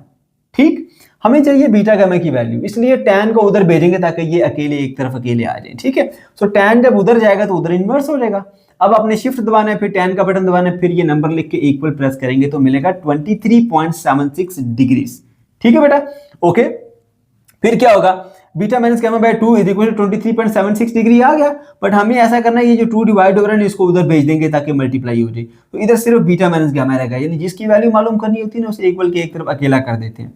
ठीक, हमें चाहिए बीटा गामा की वैल्यू, इसलिए tan को उधर भेजेंगे ताकि ये अकेले एक तरफ अकेले आ जाए। ठीक है, सो tan जब उधर जाएगा तो उधर इन्वर्स हो जाएगा। अब आपने शिफ्ट दबाना है, फिर tan का बटन दबाना है, फिर ये नंबर लिख के इक्वल प्रेस करेंगे तो मिलेगा 23.76 डिग्रीज। ठीक है बेटा, ओके। फिर क्या होगा, beta minus gamma by 2 is equal to 23.76 degree आ गया। बट हमें ऐसा करना है, ये जो 2 डिवाइड हो रहा है इसको उधर भेज देंगे ताकि मल्टीप्लाई हो जाए, तो इधर सिर्फ बीटा माइनस गामा रहेगा, यानी जिसकी वैल्यू मालूम करनी होती है ना उसे इक्वल के एक तरफ अकेला कर देते हैं।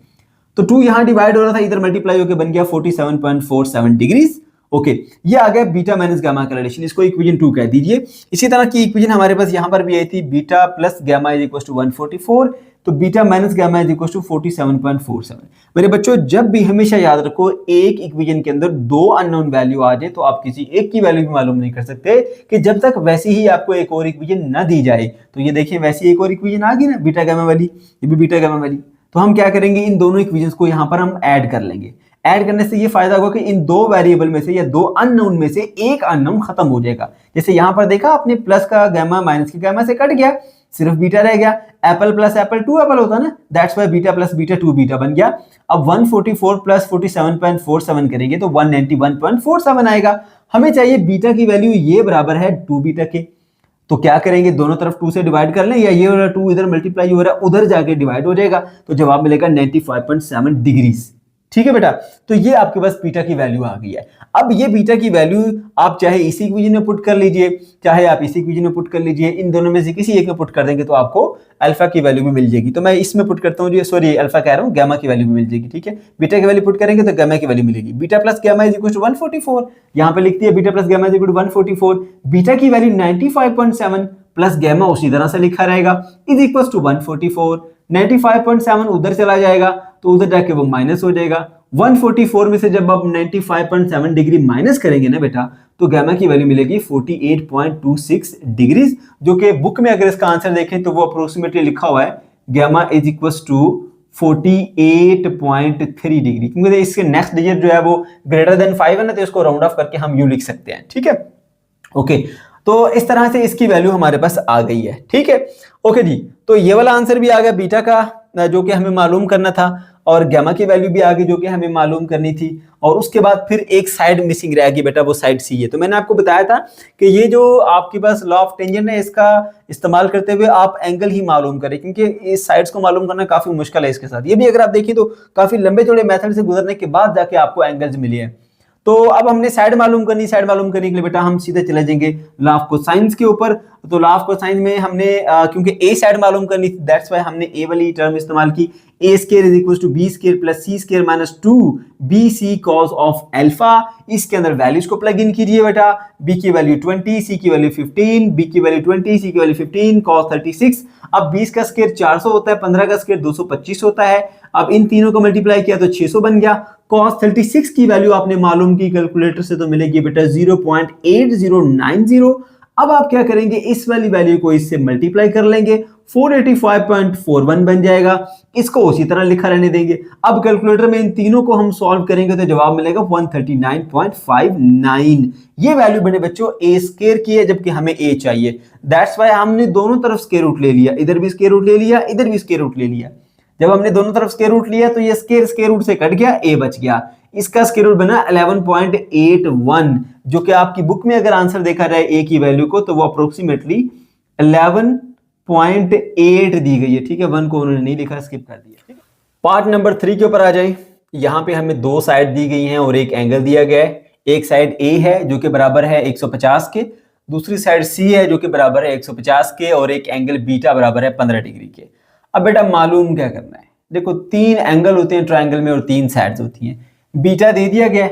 तो 2 यहाँ डिवाइड हो रहा था, इधर मल्टीप्लाई होकर बन गया 47.47 डिग्रीज। ओके, ये आ गया बीटा माइनस गामा का रिलेशन, इसको इक्वेशन 2 कह दीजिए। इसी तरह की इक्वेशन हमारे पास यहाँ पर भी आई थी, beta plus gamma is equal to 144, तो beta minus gamma is equal to 47.47। मेरे बच्चों, जब भी हमेशा याद रखो, एक इक्वेशन के अंदर 2 अननोन वैल्यू आ जाए तो आप किसी एक की वैल्यू भी मालूम नहीं कर सकते कि जब तक वैसी ही आपको एक और इक्वेशन ना दी जाए। तो ये देखिए, वैसी एक और इक्वेशन आ गई ना बीटा गामा वाली, ये भी बीटा गामा वाली। तो हम क्या करेंगे, इन दोनों इक्वेशंस को यहाँ पर हम ऐड कर लेंगे। ऐड करने से ये फायदा होगा कि इन 2 वेरिएबल में से या 2 अननोन में से एक अननोन खत्म हो जाएगा। जैसे यहाँ पर देखा आपने, प्लस का गामा माइनस के गामा से कट गया, सिर्फ बीटा रह गया। एप्पल प्लस एप्पल 2 एप्पल होता है ना, that's why beta plus beta 2 beta बन गया। अब 144 प्लस 47.47 करेंगे तो 191.47 आएगा। हमें चाहिए बीटा की वैल्यू, ये बराबर है 2 बीटा के। तो क्या करेंगे, दोनों तरफ 2 से डिवाइड कर लें, या ये वाला 2 इधर मल्टीप्लाई हो रहा है उधर जाके डिवाइड हो जाएगा, तो जवाब मिलेगा 95.7 डिग्रीज। ठीक है बेटा, तो ये आपके पास बीटा की वैल्यू आ गई है। अब ये बीटा की वैल्यू आप चाहे इसी इक्वेशन में पुट कर लीजिए, चाहे आप इसी इक्वेशन में पुट कर लीजिए, इन दोनों में से किसी एक में पुट कर देंगे तो आपको अल्फा की वैल्यू भी मिल जाएगी। तो मैं इसमें पुट करता हूँ जी, सॉरी अल्फा कह रहा हूँ, गामा की वैल्यू भी मिल जाएगी। ठीक है, बीटा की वैल्यू पुट करेंगे तो गामा की वैल्यू मिलेगी। Beta plus gamma is equal to 144, यहाँ पे लिखती है beta plus gamma is equal to 144, beta की वैल्यू 95.7 प्लस गामा उसी तरह से लिखा रहेगा इज इक्वल टू 144। 95.7 उधर चला जाएगा तो उधर जाके वो माइनस हो जाएगा। 144 में से जब आप 95.7 डिग्री माइनस करेंगे ना बेटा, तो गामा की वैल्यू मिलेगी 48.26 डिग्रीज, जो कि बुक में अगर इसका आंसर देखें तो वो अप्रोक्सीमेटली लिखा हुआ है gamma is equal to 48.3 degree, क्योंकि इसके नेक्स्ट डिजिट जो है वो ग्रेटर देन 5 है ना, तो इसको राउंड ऑफ करके हम यूं लिख सकते हैं। ठीक है, ओके, तो इस तरह से इसकी वैल्यू हमारे पास आ गई है। ठीक है, ओके जी, तो ये वाला आंसर भी आ गया बीटा का जो कि हमें मालूम करना था, और गामा की वैल्यू भी आ गई जो कि हमें मालूम करनी थी। और उसके बाद फिर एक साइड मिसिंग रहेगी बेटा, वो साइड सी है। तो मैंने आपको बताया था कि ये जो आपके पास लॉ ऑफ टेंजेंट है, इसका इस्तेमाल करते हुए आप एंगल ही मालूम करें, क्योंकि इस साइड्स को मालूम करना काफी मुश्किल है इसके साथ। ये भी अगर आप देखिए तो काफी लंबे चौड़े मेथड से गुजरने के बाद जाके आपको एंगल्स मिले हैं। तो अब हमने साइड मालूम करनी, साइड मालूम करने के लिए बेटा हम सीधे चले जाएंगे लॉ ऑफ कोसाइंस के ऊपर। तो लॉ ऑफ कोसाइंस में हमने क्योंकि ए साइड मालूम करनी थी, दैट्स व्हाई हमने ए वाली टर्म इस्तेमाल की, A square is equal to B square plus C square minus 2 B C cos of alpha. इसके अंदर वैल्यूज को प्लग इन कीजिए बेटा, बी की वैल्यू 20, सी की वैल्यू 15, बी की वैल्यू 20, सी की वैल्यू 15, कॉस 36। अब 20 का स्क्वायर 400 होता है, 15 का स्क्वायर 225 होता है। अब इन तीनों को मल्टीप्लाई किया तो 600 बन गया। cos 36 की वैल्यू आपने मालूम की कैलकुलेटर से, तो मिलेगी बेटा 0.8090। अब आप क्या करेंगे, इस वाली वैल्यू को इससे मल्टीप्लाई कर लेंगे, 485.41 बन जाएगा। इसको उसी तरह लिखा रहने देंगे। अब कैलकुलेटर में इन तीनों को हम सॉल्व करेंगे तो जवाब मिलेगा 139.59। ये वैल्यू बने बच्चों ए स्क्वायर की है, जबकि हमें ए चाहिए। दैट्स वाई हमने दोनों तरफ स्क्वायर रूट ले लिया, इधर भी स्क्वायर रूट ले लिया, इधर भी स्क्वायर रूट ले लिया। जब हमने दोनों तरफ स्क्वायर रूट लिया तो ये स्क्वायर रूट से कट गया, ए बच गया। इसका स्क्वायर रूट बना 11.81, जो कि आपकी बुक में अगर आंसर देखा जाए ए की वैल्यू को तो वो अप्रोक्सीमेटली 11.8 दी गई है। ठीक है, 1 को उन्होंने नहीं लिखा, स्किप कर दिया। पार्ट नंबर 3 के ऊपर आ जाए। यहाँ पे हमें दो साइड दी गई हैं और एक एंगल दिया गया है। एक साइड ए है जो कि बराबर है 150 के, दूसरी साइड सी है जो कि बराबर है 150 के, और एक एंगल बीटा बराबर है 15 डिग्री के। अब बेटा मालूम क्या करना है, देखो 3 एंगल होते हैं ट्रायंगल में और 3 साइड्स होती हैं। बीटा दे दिया गया है,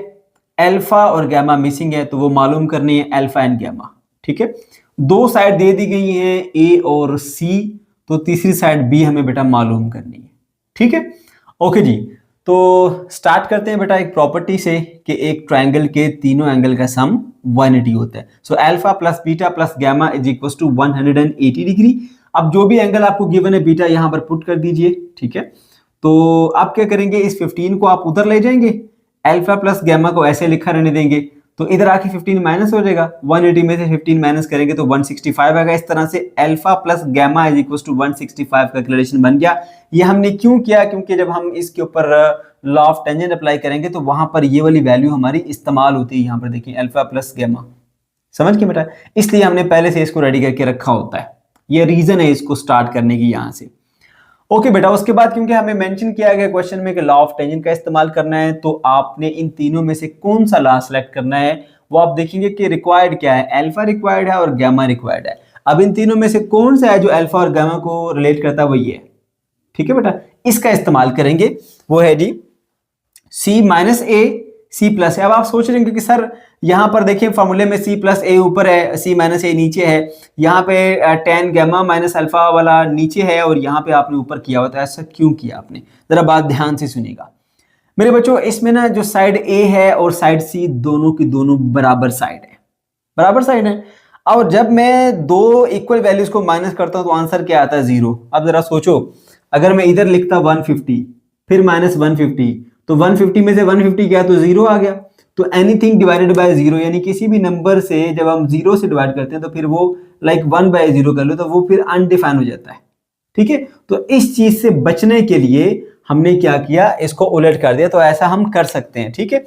अल्फा और गामा मिसिंग है, तो वो मालूम करनी है अल्फा एंड गामा। ठीक है, 2 साइड दे दी गई हैं ए और सी, तो तीसरी साइड बी हमें बेटा मालूम करनी है। ठीक है, ओके जी। तो स्टार्ट करते हैं बेटा एक प्रॉपर्टी से कि एक ट्रायंगल के तीनों एंगल का सम 180 होता है। So alpha plus beta plus gamma is equal to 180 degree. अब जो भी एंगल आपको गिवन है बीटा यहां पर पुट कर दीजिए। ठीक है, तो आप क्या करेंगे, इस 15 को आप उधर ले जाएंगे, अल्फा प्लस गामा को ऐसे लिखा रहने देंगे, तो इधर आके 15 माइनस हो जाएगा। 180 में से 15 माइनस करेंगे तो 165 आएगा। इस तरह से alpha plus gamma is equal to 165 का कैलकुलेशन बन गया। ये हमने क्यों किया, क्योंकि जब हम इसके ऊपर लॉ ऑफ टेंजेंट अप्लाई करेंगे तो वहां पर ये वाली वैल्यू हमारी इस्तेमाल होती है। यहाँ पर देखिए अल्फा प्लस गामा, समझ के बेटा, इसलिए हमने पहले से इसको रेडी करके रखा होता है। ये रीजन है इसको स्टार्ट करने की यहां से। ओके बेटा, उसके बाद क्योंकि हमें मेंशन किया गया क्वेश्चन में कि लॉ ऑफ टेंजेंट का इस्तेमाल करना है, तो आपने इन तीनों में से कौन सा लॉ सेलेक्ट करना है वो आप देखेंगे कि रिक्वायर्ड क्या है। अल्फा रिक्वायर्ड है और गामा रिक्वायर्ड है। अब इन तीनों में से कौन सा है जो अल्फा और गामा को रिलेट करता है, वो ये है। ठीक है बेटा, इसका इस्तेमाल करेंगे, वो है जी सी माइनस ए सी प्लस है। अब आप सोच रहे हैं कि सर यहां पर देखिए फॉर्मूले में सी प्लस ए ऊपर है, सी माइनस ए नीचे है, यहाँ पे tan गामा माइनस अल्फा वाला नीचे है और यहाँ पे आपने ऊपर किया हुआ था। ऐसा क्यों किया आपने, जरा बात ध्यान से सुनिएगा मेरे बच्चों। इसमें ना जो साइड ए है और साइड सी दोनों की दोनों बराबर साइड है, बराबर साइड है। और जब मैं दो इक्वल वैल्यूज को माइनस करता हूं तो आंसर क्या आता है, 0। अब जरा सोचो, अगर मैं इधर लिखता 150 फिर माइनस 150, तो 150 में से 150 गया तो 0 आ गया। तो एनीथिंग डिवाइडेड बाय 0, यानी किसी भी नंबर से जब हम 0 से डिवाइड करते हैं तो फिर वो लाइक 1/0 कर लो तो वो फिर अनडिफाइन हो जाता है। ठीक है, तो इस चीज से बचने के लिए हमने क्या किया, इसको उलट कर दिया। तो ऐसा हम कर सकते हैं। ठीक है,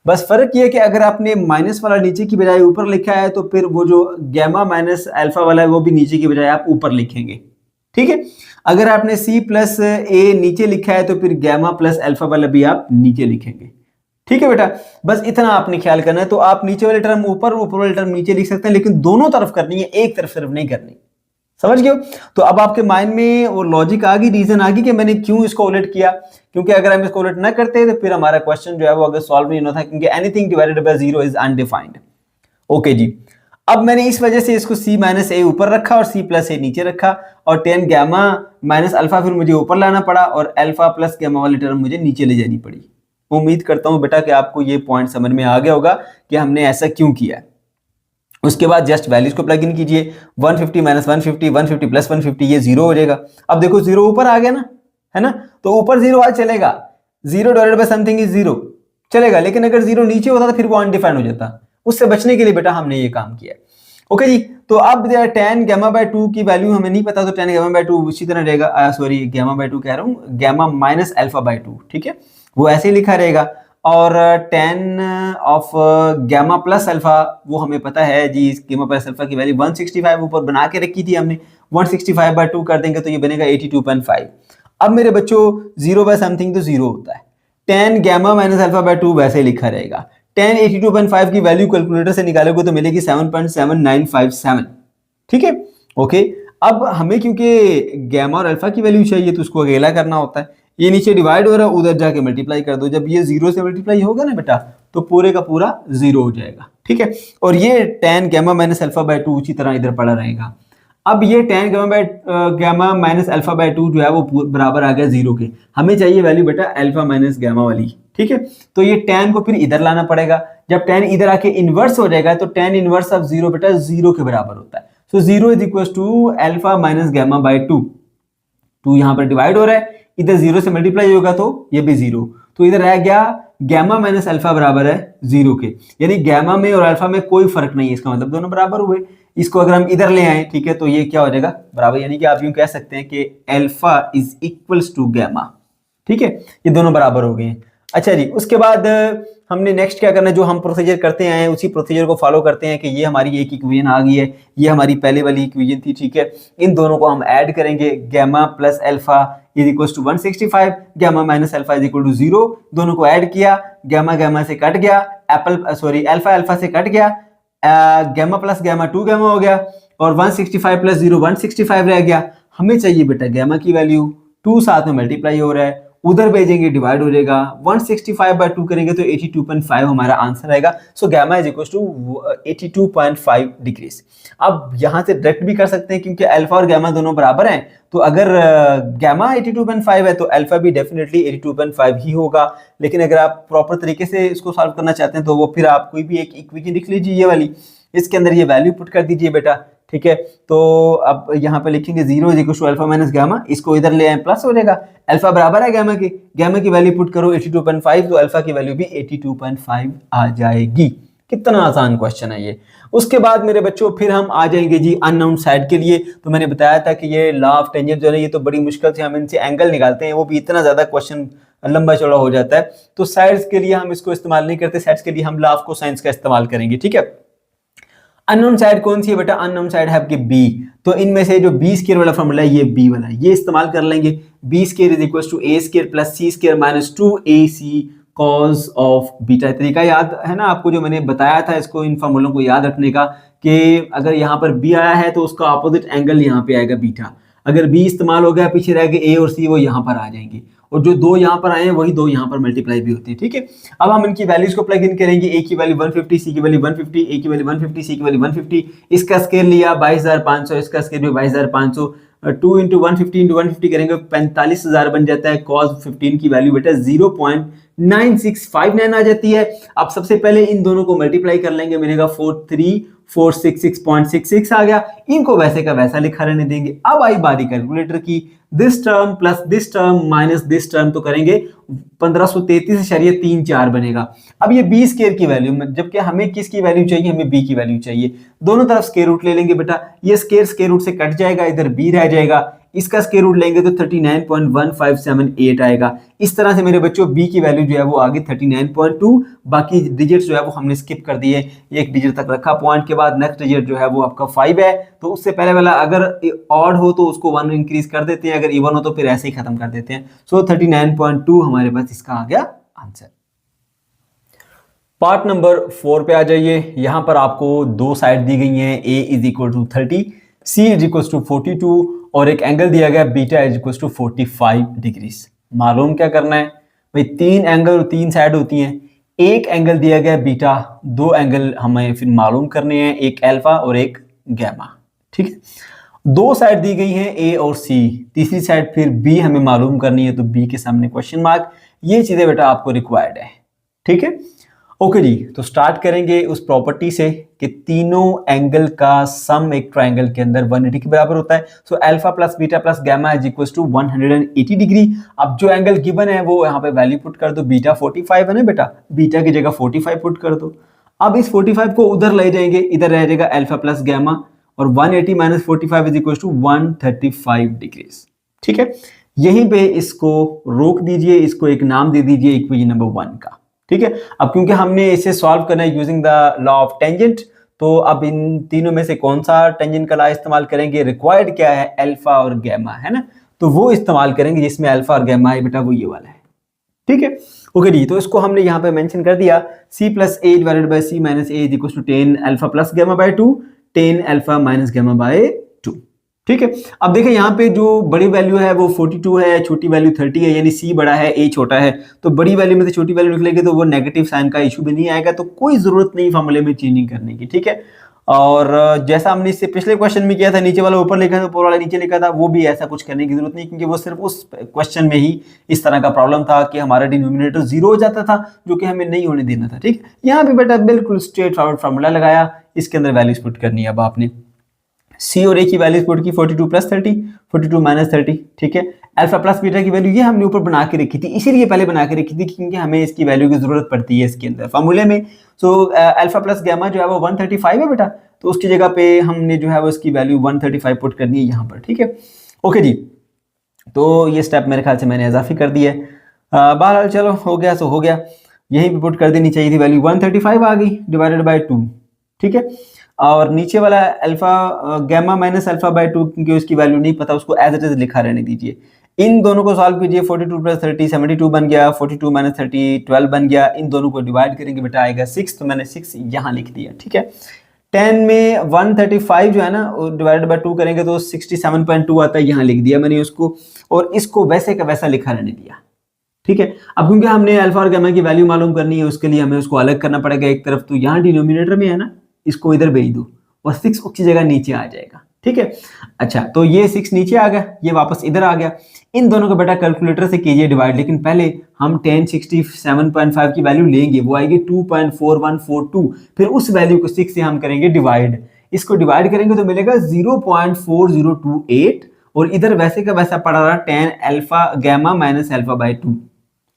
बस फर्क ये है कि अगर आपने माइनस वाला नीचे की बजाय ऊपर लिखा है तो फिर वो जो गामा माइनस अल्फा वाला है वो भी नीचे की बजाय आप ऊपर लिखेंगे। ठीक है, अगर आपने सी प्लस ए नीचे लिखा है तो फिर गामा प्लस अल्फा वाला भी आप नीचे लिखेंगे। ठीक है बेटा, बस इतना आपने ख्याल करना है। तो आप नीचे वाले टर्म ऊपर, ऊपर वाले टर्म नीचे लिख सकते हैं, लेकिन दोनों तरफ करनी है, एक तरफ सिर्फ नहीं करनी। समझ गए? तो अब आपके माइंड में वो लॉजिक आ गई, रीजन आ गई कि मैंने क्यों इसको उलट किया। क्योंकि अगर हम इसको उलट ना करते तो फिर हमारा क्वेश्चन जो है वो अगर सॉल्व नहीं होना था, क्योंकि anything divided by 0 is undefined. Okay जी, अब मैंने इस वजह से इसको सी माइनस ए ऊपर रखा और सी प्लस ए नीचे रखा, और tan गामा माइनस अल्फा फिर मुझे ऊपर लाना पड़ा और अल्फा प्लस गामा वाली टर्म मुझे नीचे ले जानी पड़ी। उम्मीद करता हूं बेटा कि आपको ये पॉइंट समझ में आ गया होगा कि हमने ऐसा क्यों किया है। उसके बाद जस्ट वैल्यूज को प्लग इन कीजिए, 150 माइनस 150, 150 प्लस 150, ये 0 हो जाएगा। अब देखो 0 ऊपर आ गया ना, है ना, तो ऊपर 0 आज चलेगा, 0 डिवाइडेड बाय समथिंग इज 0 चलेगा, लेकिन अगर 0 नीचे होता तो फिर वो अनडिफाइंड हो जाता। उससे बचने के लिए बेटा हमने ये काम किया। ओके जी, तो अब tan गामा बाय 2 की वैल्यू हमें नहीं पता, तो tan गामा बाय 2 इसी तरह रहेगा, सॉरी गामा बाय 2 कह रहा हूँ, गामा माइनस अल्फा बाय 2। ठीक है, वो ऐसे ही लिखा रहेगा। और tan of gamma plus alpha वो हमें पता है जी, इस गामा प्लस अल्फा की वैल्यू 165 ऊपर बना के रखी थी हमने, 165 बाय 2 कर देंगे तो ये बनेगा 82.5। अब मेरे बच्चों 0 बाय समथिंग तो 0 होता है, tan gamma minus alpha by 2 वैसे लिखा रहेगा, tan 82.5 की वैल्यू कैलकुलेटर से निकालोगे तो मिलेगी 7.7957। ठीक है, ओके। अब हमें क्योंकि गैमा और अल्फा की वैल्यू चाहिए तो उसको अकेला करना होता है। ये नीचे डिवाइड हो रहा है, उधर जाके मल्टीप्लाई कर दो। जब ये 0 से मल्टीप्लाई होगा ना बेटा तो पूरे का पूरा 0 हो जाएगा। ठीक है, और ये tan gamma minus alpha by 2 उसी तरह इधर पड़ा रहेगा। अब ये tan gamma minus alpha by 2 जो है वो बराबर आ गया 0 के। हमें चाहिए वैल्यू बेटा अल्फा माइनस गैमा वाली। ठीक है, तो ये tan को फिर इधर लाना पड़ेगा। जब tan इधर आके इनवर्स हो जाएगा तो tan इनवर्स ऑफ 0 बेटा 0 के बराबर होता है। So 0 is equal to alpha minus gamma by 2। 2 यहां पर डिवाइड हो रहा है, इधर 0 से मल्टीप्लाई होगा तो ये भी 0, तो इधर रह गया गैमा माइनस अल्फा बराबर है 0 के। यानी गैमा में और अल्फा में कोई फर्क नहीं है, इसका मतलब दोनों बराबर हुए। इसको अगर हम इधर ले आए, ठीक है, तो ये क्या हो जाएगा बराबर, यानी कि आप यूं कह सकते हैं कि alpha is equals to gamma. ठीक है, ये दोनों बराबर हो गए हैं। अच्छा जी, उसके बाद हमने नेक्स्ट क्या करना है, जो हम प्रोसीजर करते आए हैं उसी प्रोसीजर को फॉलो करते हैं कि ये हमारी एक इक्वेशन आ गई है, ये हमारी पहले वाली इक्वेशन थी। ठीक है, इन दोनों को हम ऐड करेंगे, gamma plus alpha is equal to 165, gamma minus alpha is equal to 0। दोनों को ऐड किया, गैमा गैमा से कट गया, अल्फा अल्फा से कट गया, गैमा प्लस गैमा 2 गैमा हो गया, और 165 प्लस 0 165 रह गया। हमें चाहिए बेटा गैमा की वैल्यू, 2 साथ में मल्टीप्लाई हो रहा है, उधर भेजेंगे डिवाइड हो जाएगा, 165 बाय 2 करेंगे तो 82.5 हमारा आंसर आएगा। So gamma is equal to 82.5 degrees. अब यहां से डायरेक्ट भी कर सकते हैं क्योंकि अल्फा और गैमा दोनों बराबर हैं, तो अगर गैमा 82.5 है तो अल्फा भी डेफिनेटली 82.5 ही होगा। लेकिन अगर आप प्रॉपर तरीके से इसको सॉल्व करना चाहते हैं तो वो फिर आप कोई भी एक इक्वेशन लिख लीजिए, ये वाली, इसके अंदर ये वैल्यू पुट कर दीजिए बेटा। ठीक है, तो अब यहाँ पे लिखेंगे 0 is equal to alpha minus gamma, इसको इधर ले आए प्लस हो जाएगा, अल्फा बराबर है गैमा की वैल्यू पुट करो 82.5 तो अल्फा की वैल्यू भी 82.5 आ जाएगी। कितना आसान क्वेश्चन है ये। उसके बाद मेरे बच्चों फिर हम आ जाएंगे जी अननोन साइड के लिए। तो मैंने बताया था कि ये लॉ ऑफ टेंजेंट जो है ये तो बड़ी मुश्किल से हम इनसे एंगल निकालते हैं, वो भी इतना ज्यादा क्वेश्चन लंबा चौड़ा हो जाता है, तो साइड्स के लिए हम इसको इस्तेमाल नहीं करते, साइड्स के लिए हम लॉ ऑफ कोसाइंस का इस्तेमाल करेंगे। ठीक है, अननोन साइड कौन सी है बेटा, अननोन साइड है आपकी बी। तो इनमें से जो बी स्क्वायर वाला फॉर्मूला है ये बी वाला है, ये इस्तेमाल कर लेंगे। B square is equal to A square plus C square minus 2ac cos of beta. तरीका याद है ना आपको, जो मैंने बताया था इसको, इन फॉर्मूलों को याद रखने का, कि अगर यहाँ पर बी आया है तो उसका अपोजिट एंगल यहाँ पे आएगा बीटा। अगर बी इस्तेमाल हो गया, पीछे रह गए ए और सी, वो यहाँ पर आ जाएंगे, और जो दो यहाँ पर आए हैं वही दो यहाँ पर मल्टीप्लाई भी होते हैं। ठीक है, अब हम इनकी वैल्यूज को प्लग इन करेंगे। ए की वैल्यू 150, सी की वैल्यू 150, ए की वैल्यू 150, सी की वैल्यू 150। इसका स्केयर लिया 22,500, इसका स्केयर भी 22,500, 2 इंटू 150 इंटू 150 करेंगे 45,000 बन जाता है। cos 15 की वैल्यू बेटा 0.9659 आ जाती है। अब सबसे पहले इन दोनों को मल्टीप्लाई कर लेंगे, मिलेगा 43,466.66 आ गया। इनको वैसे का वैसा लिखा रहने देंगे। अब आई बारी कैलकुलेटर की, this term plus this term minus this term, तो करेंगे 1533.34 बनेगा। अब ये बी स्क्वायर की वैल्यू, जबकि हमें किसकी वैल्यू चाहिए, हमें बी की वैल्यू चाहिए। दोनों तरफ स्क्वायर रूट ले लेंगे बेटा, ये स्क्वायर रूट से कट जाएगा, इधर बी रह जाएगा, इसका स्क्वायर रूट लेंगे तो 39.1578 आएगा। इस तरह से मेरे बच्चों बी की वैल्यू जो है वो आगे 39.2, बाकी डिजिट्स जो है वो हमने स्किप कर दिए, एक डिजिट तक रखा पॉइंट के बाद, नेक्स्ट डिजिट जो है वो आपका 5 है, तो उससे पहले वाला अगर ऑड हो तो उसको 1 इंक्रीज कर देते हैं, अगर इवन हो तो फिर ऐसे ही खत्म कर देते हैं। सो 39.2 हमारे पास इसका आ गया आंसर। पार्ट नंबर 4 पे आ जाइए। यहां पर आपको दो साइड दी गई हैं, A is equal to 30, C is equal to 42, और एक एंगल दिया गया beta is equal to 45 degrees. मालूम क्या करना है भाई, तीन एंगल और तीन साइड होती हैं, एक एंगल दिया गया बीटा, दो एंगल हमें फिर मालूम करने हैं, एक अल्फा और एक गैमा। ठीक है, दो साइड दी गई हैं ए और सी, तीसरी साइड फिर बी हमें मालूम करनी है, तो बी के सामने क्वेश्चन मार्क। ये चीजें बेटा आपको रिक्वायर्ड है। ठीक है, ओके जी, तो स्टार्ट करेंगे उस प्रॉपर्टी से कि तीनों एंगल का सम एक ट्रायंगल के अंदर 180 के बराबर होता है। So alpha plus beta plus gamma is equal to 180 degree. अब जो एंगल गिवन है वो यहाँ पे वैल्यू पुट कर दो, बीटा 45 है ना बेटा, बीटा की जगह 45 पुट कर दो। अब इस 45 को उधर ले जाएंगे, इधर रह जाएगा अल्फा प्लस गामा, और 180 minus 45 is equal to 135 degrees. ठीक है, यहीं पे इसको रोक दीजिए, इसको एक नाम दे दीजिए इक्वेशन नंबर 1 का। ठीक है, अब क्योंकि हमने इसे सॉल्व करना है using the law of tangent, तो अब इन तीनों में से कौन सा टेंजेंट का लॉ इस्तेमाल करेंगे, रिक्वायर्ड क्या है, अल्फा और गैमा है ना, तो वो इस्तेमाल करेंगे जिसमें अल्फा और गैमा है बेटा, वो ये वाला है। ठीक है, ओके जी, तो इसको हमने यहाँ पे मेंशन कर दिया, c प्लस a divided by c minus a is equal to 10 alpha plus gamma by 2, 10 alpha minus gamma by 2। ठीक है, अब देखिए यहाँ पे जो बड़ी वैल्यू है वो 42 है, छोटी वैल्यू 30 है, यानी c बड़ा है a छोटा है, तो बड़ी वैल्यू में से छोटी वैल्यू निकलेगी तो वो नेगेटिव साइन का इशू भी नहीं आएगा, तो कोई जरूरत नहीं फॉर्मूले में चेंजिंग करने की। ठीक है, और जैसा हमने इससे पिछले क्वेश्चन में किया था, नीचे वाला ऊपर लिखा था, ऊपर वाला नीचे लिखा था, वो भी ऐसा कुछ करने की जरूरत नहीं, क्योंकि वो सिर्फ उस क्वेश्चन में ही इस तरह का प्रॉब्लम था कि हमारा डिनोमिनेटर 0 हो जाता था, जो कि हमें नहीं होने देना था। ठीक है, यहाँ पे बेटा बिल्कुल स्ट्रेट फॉरवर्ड फॉर्मूला लगाया, इसके अंदर वैल्यूज पुट करनी है। अब आपने c और a की वैल्यूज पुट की, 42 प्लस 30, 42 माइनस 30। ठीक है, अल्फा प्लस बीटा की वैल्यू ये हमने ऊपर बना के रखी थी, इसीलिए पहले बना के रखी थी क्योंकि हमें इसकी वैल्यू की जरूरत पड़ती है इसके अंदर फॉर्मूले में। सो अल्फा प्लस गामा जो है वो 135 है बेटा, तो उसकी जगह पे हमने जो है वो इसकी वैल्यू 135 पुट करनी है यहाँ पर। ठीक है, ओके जी, तो ये स्टेप मेरे ख्याल से मैंने इजाफी कर दिया है। बहरहाल चलो हो गया सो हो गया, यहीं पे पुट कर देनी चाहिए थी वैल्यू, 135 आ गई डिवाइडेड बाय 2। ठीक है, और नीचे वाला alpha gamma minus alpha by 2, क्योंकि उसकी वैल्यू नहीं पता, उसको एज इट इज लिखा रहने दीजिए। इन दोनों को सॉल्व कीजिए, 42 प्लस 30 72 बन गया, 42 माइनस 30 12 बन गया, इन दोनों को डिवाइड करेंगे बेटा आएगा 6, तो मैंने 6 यहाँ लिख दिया। ठीक है, 10 में 135 जो है ना डिवाइडेड बाय 2 करेंगे तो 67.2 आता है, यहाँ लिख दिया मैंने उसको, और इसको वैसे का वैसा लिखा रहने दिया। ठीक है, अब क्योंकि हमने अल्फा और गामा की वैल्यू मालूम करनी है, उसके लिए हमें उसको अलग करना पड़ेगा एक तरफ, तो यहाँ डिनोमिनेटर में है ना, इसको इधर भेज दो और 6 उसकी जगह नीचे आ जाएगा। ठीक है, अच्छा तो ये 6 नीचे आ गया, ये वापस इधर आ गया। इन दोनों को बेटा कैलकुलेटर से कीजिए डिवाइड, लेकिन पहले हम 1067.5 की वैल्यू लेंगे, वो आएगी 2.4142, फिर उस वैल्यू को 6 से हम करेंगे डिवाइड, इसको डिवाइड करेंगे तो मिलेगा 0.4028, और इधर वैसे का वैसा पड़ा रहा 10 alpha gamma minus alpha by 2।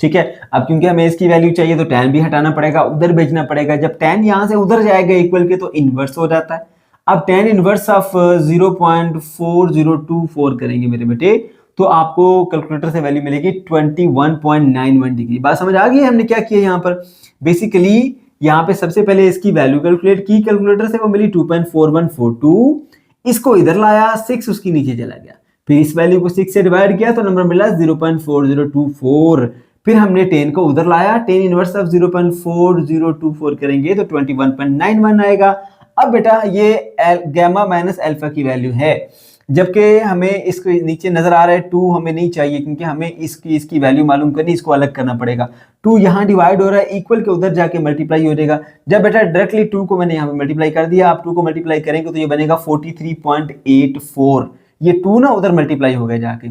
ठीक है, अब क्योंकि हमें इसकी वैल्यू चाहिए तो tan भी हटाना पड़ेगा, उधर भेजना पड़ेगा, जब tan यहां से उधर जाएगा इक्वल के तो इनवर्स हो जाता है। अब tan इनवर्स ऑफ 0.4024 करेंगे मेरे बेटे, तो आपको कैलकुलेटर से वैल्यू मिलेगी 21.91 डिग्री। बात समझ आ गई है हमने क्या किया यहाँ पर? बेसिकली यहाँ पे सबसे पहले इसकी वैल्यू कैलकुलेट की कैलकुलेटर से, वो मिली 2.4142, इसको इधर लाया, 6 उसकी नीचे चला गया, फिर इस वैल्यू को 6 से डिवाइड किया तो नंबर मिला 0.4024, फिर हमने 10 को उधर लाया, 10 इनवर्स ऑफ 0.4024 करेंगे तो 21.91 आएगा। अब बेटा ये गामा माइनस अल्फा की वैल्यू है, जबकि हमें इसको नीचे नजर आ रहा है 2 हमें नहीं चाहिए, क्योंकि हमें इसकी वैल्यू मालूम करनी, इसको अलग करना पड़ेगा। 2 यहाँ डिवाइड हो रहा है, इक्वल के उधर जाके मल्टीप्लाई हो जाएगा। जब बेटा डायरेक्टली 2 को मैंने यहाँ पे मल्टीप्लाई कर दिया, आप 2 को मल्टीप्लाई करेंगे तो ये बनेगा 43.84, ये 2 ना उधर मल्टीप्लाई हो गया जाके।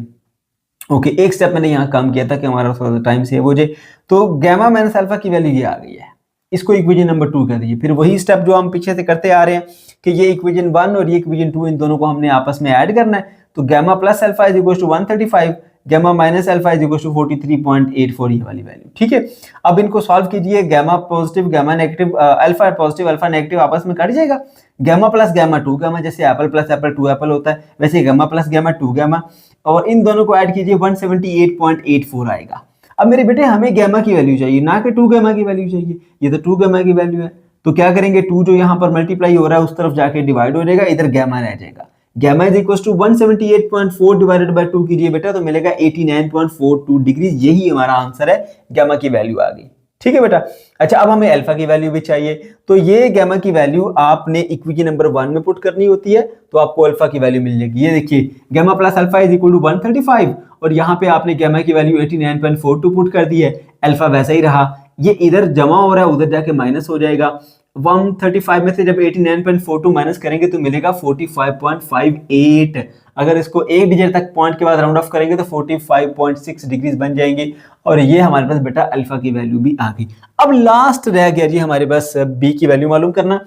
ओके, एक स्टेप मैंने यहाँ काम किया था कि हमारा थोड़ा टाइम सेव हो जाए। तो गामा माइनस अल्फा की वैल्यू ये आ गई है, इसको इक्वेशन नंबर 2 कर दीजिए। फिर वही स्टेप जो हम पीछे से करते आ रहे हैं कि ये इक्वेशन 1 और ये इक्वेशन 2, इन दोनों को हमने आपस में ऐड करना है। तो gamma plus alpha is equal to 135, gamma minus alpha is equal to 43.84, ये वाली वैल्यू। ठीक है, अब इनको सॉल्व कीजिए, gamma positive gamma negative, alpha positive alpha negative आपस में कट जाएगा। गामा प्लस गामा 2 गामा, जैसे एप्पल प्लस एप्पल 2 एप्पल होता है, वैसे गामा प्लस गामा 2 गामा, और इन दोनों को ऐड कीजिए 178.84 आएगा। अब मेरे बेटे हमें गामा की वैल्यू चाहिए, ना कि 2 गामा की वैल्यू चाहिए, ये तो 2 गामा की वैल्यू है। तो क्या करेंगे, 2 जो यहाँ पर मल्टीप्लाई हो रहा है उस तरफ जाके डिवाइड हो जाएगा, इधर गामा रह जाएगा। Gamma is equal to 178.4 divided by 2 कीजिए बेटा, तो मिलेगा 89.42 डिग्री, यही हमारा आंसर है, गामा की वैल्यू आ गई। ठीक है बेटा, अच्छा अब हमें अल्फा की वैल्यू भी चाहिए, तो ये गामा की वैल्यू आपने इक्वेशन नंबर 1 में पुट करनी होती है, तो आपको अल्फा की वैल्यू मिल जाएगी। ये देखिए gamma plus alpha is equal to 135, और यहाँ पे आपने गामा की वैल्यू 89.42 पुट कर दी है, अल्फा वैसा ही रहा, ये इधर जमा हो रहा है, उधर जाके माइनस हो जाएगा। 135 में से जब 89.42 माइनस करेंगे तो मिलेगा 45.58, अगर इसको एक डिजिट तक पॉइंट के बाद राउंड ऑफ करेंगे तो 45.6 डिग्रीज बन जाएंगे, और ये हमारे पास बेटा अल्फा की वैल्यू भी आ गई। अब लास्ट रह गया जी हमारे पास बी की वैल्यू मालूम करना।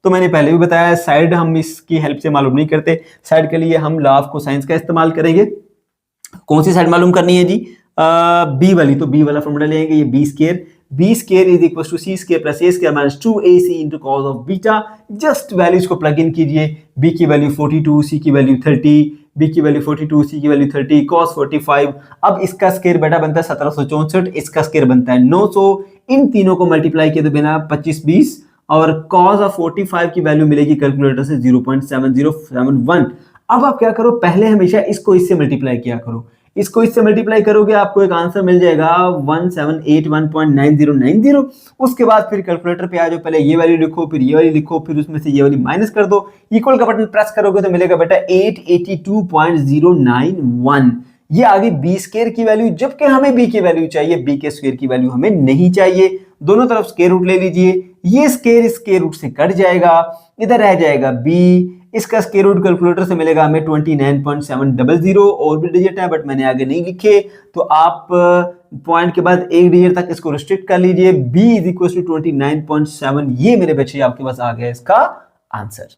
तो मैंने पहले भी बताया साइड हम इसकी हेल्प से मालूम नहीं करते, साइड के लिए हम लॉ ऑफ कोसाइंस का इस्तेमाल करेंगे। कौन सी साइड मालूम करनी है जी? बी वाली, तो बी वाला फॉर्मूला लेंगे, ये B square, B square is equal to C square plus A square minus 2ac into cos of beta. Just values को प्लग इन कीजिए, बी की वैल्यू 42, सी की वैल्यू 30, बी की वैल्यू 42, सी की वैल्यू 30, cos 45। अब इसका स्क्वायर बेटा बनता है 1764, इसका स्क्वायर बनता है 900, इन तीनों को मल्टीप्लाई किया तो बिना 25 20, और cos ऑफ 45 की वैल्यू मिलेगी कैलकुलेटर से 0.7071। अब आप क्या करो, पहले हमेशा इसको इससे मल्टीप्लाई किया करो, इसको इससे मल्टीप्लाई करोगे आपको एक आंसर मिल जाएगा 1781.9090। उसके बाद फिर कैलकुलेटर पे आ जाओ, पहले ये वैल्यू लिखो, फिर ये वाली लिखो, फिर उसमें से ये वाली माइनस कर दो, इक्वल का बटन प्रेस करोगे तो मिलेगा बेटा 882.091। ये आ गई बी स्क्वायर की वैल्यू, जबकि हमें बी की वैल्यू चाहिए, बी के स्क्वायर की वैल्यू हमें नहीं चाहिए। दोनों तरफ स्क्वायर रूट ले लीजिए, ये स्क्वायर रूट से कट जाएगा, इधर रह जाएगा बी, इसका स्क्वायर रूट कैलकुलेटर से मिलेगा हमें 29.700। और भी डिजिट है बट मैंने आगे नहीं लिखे, तो आप पॉइंट के बाद एक डिजिट तक इसको रिस्ट्रिक्ट कर लीजिए। b is equal to 29.7। ये मेरे बच्चे आपके पास आ गया इसका आंसर।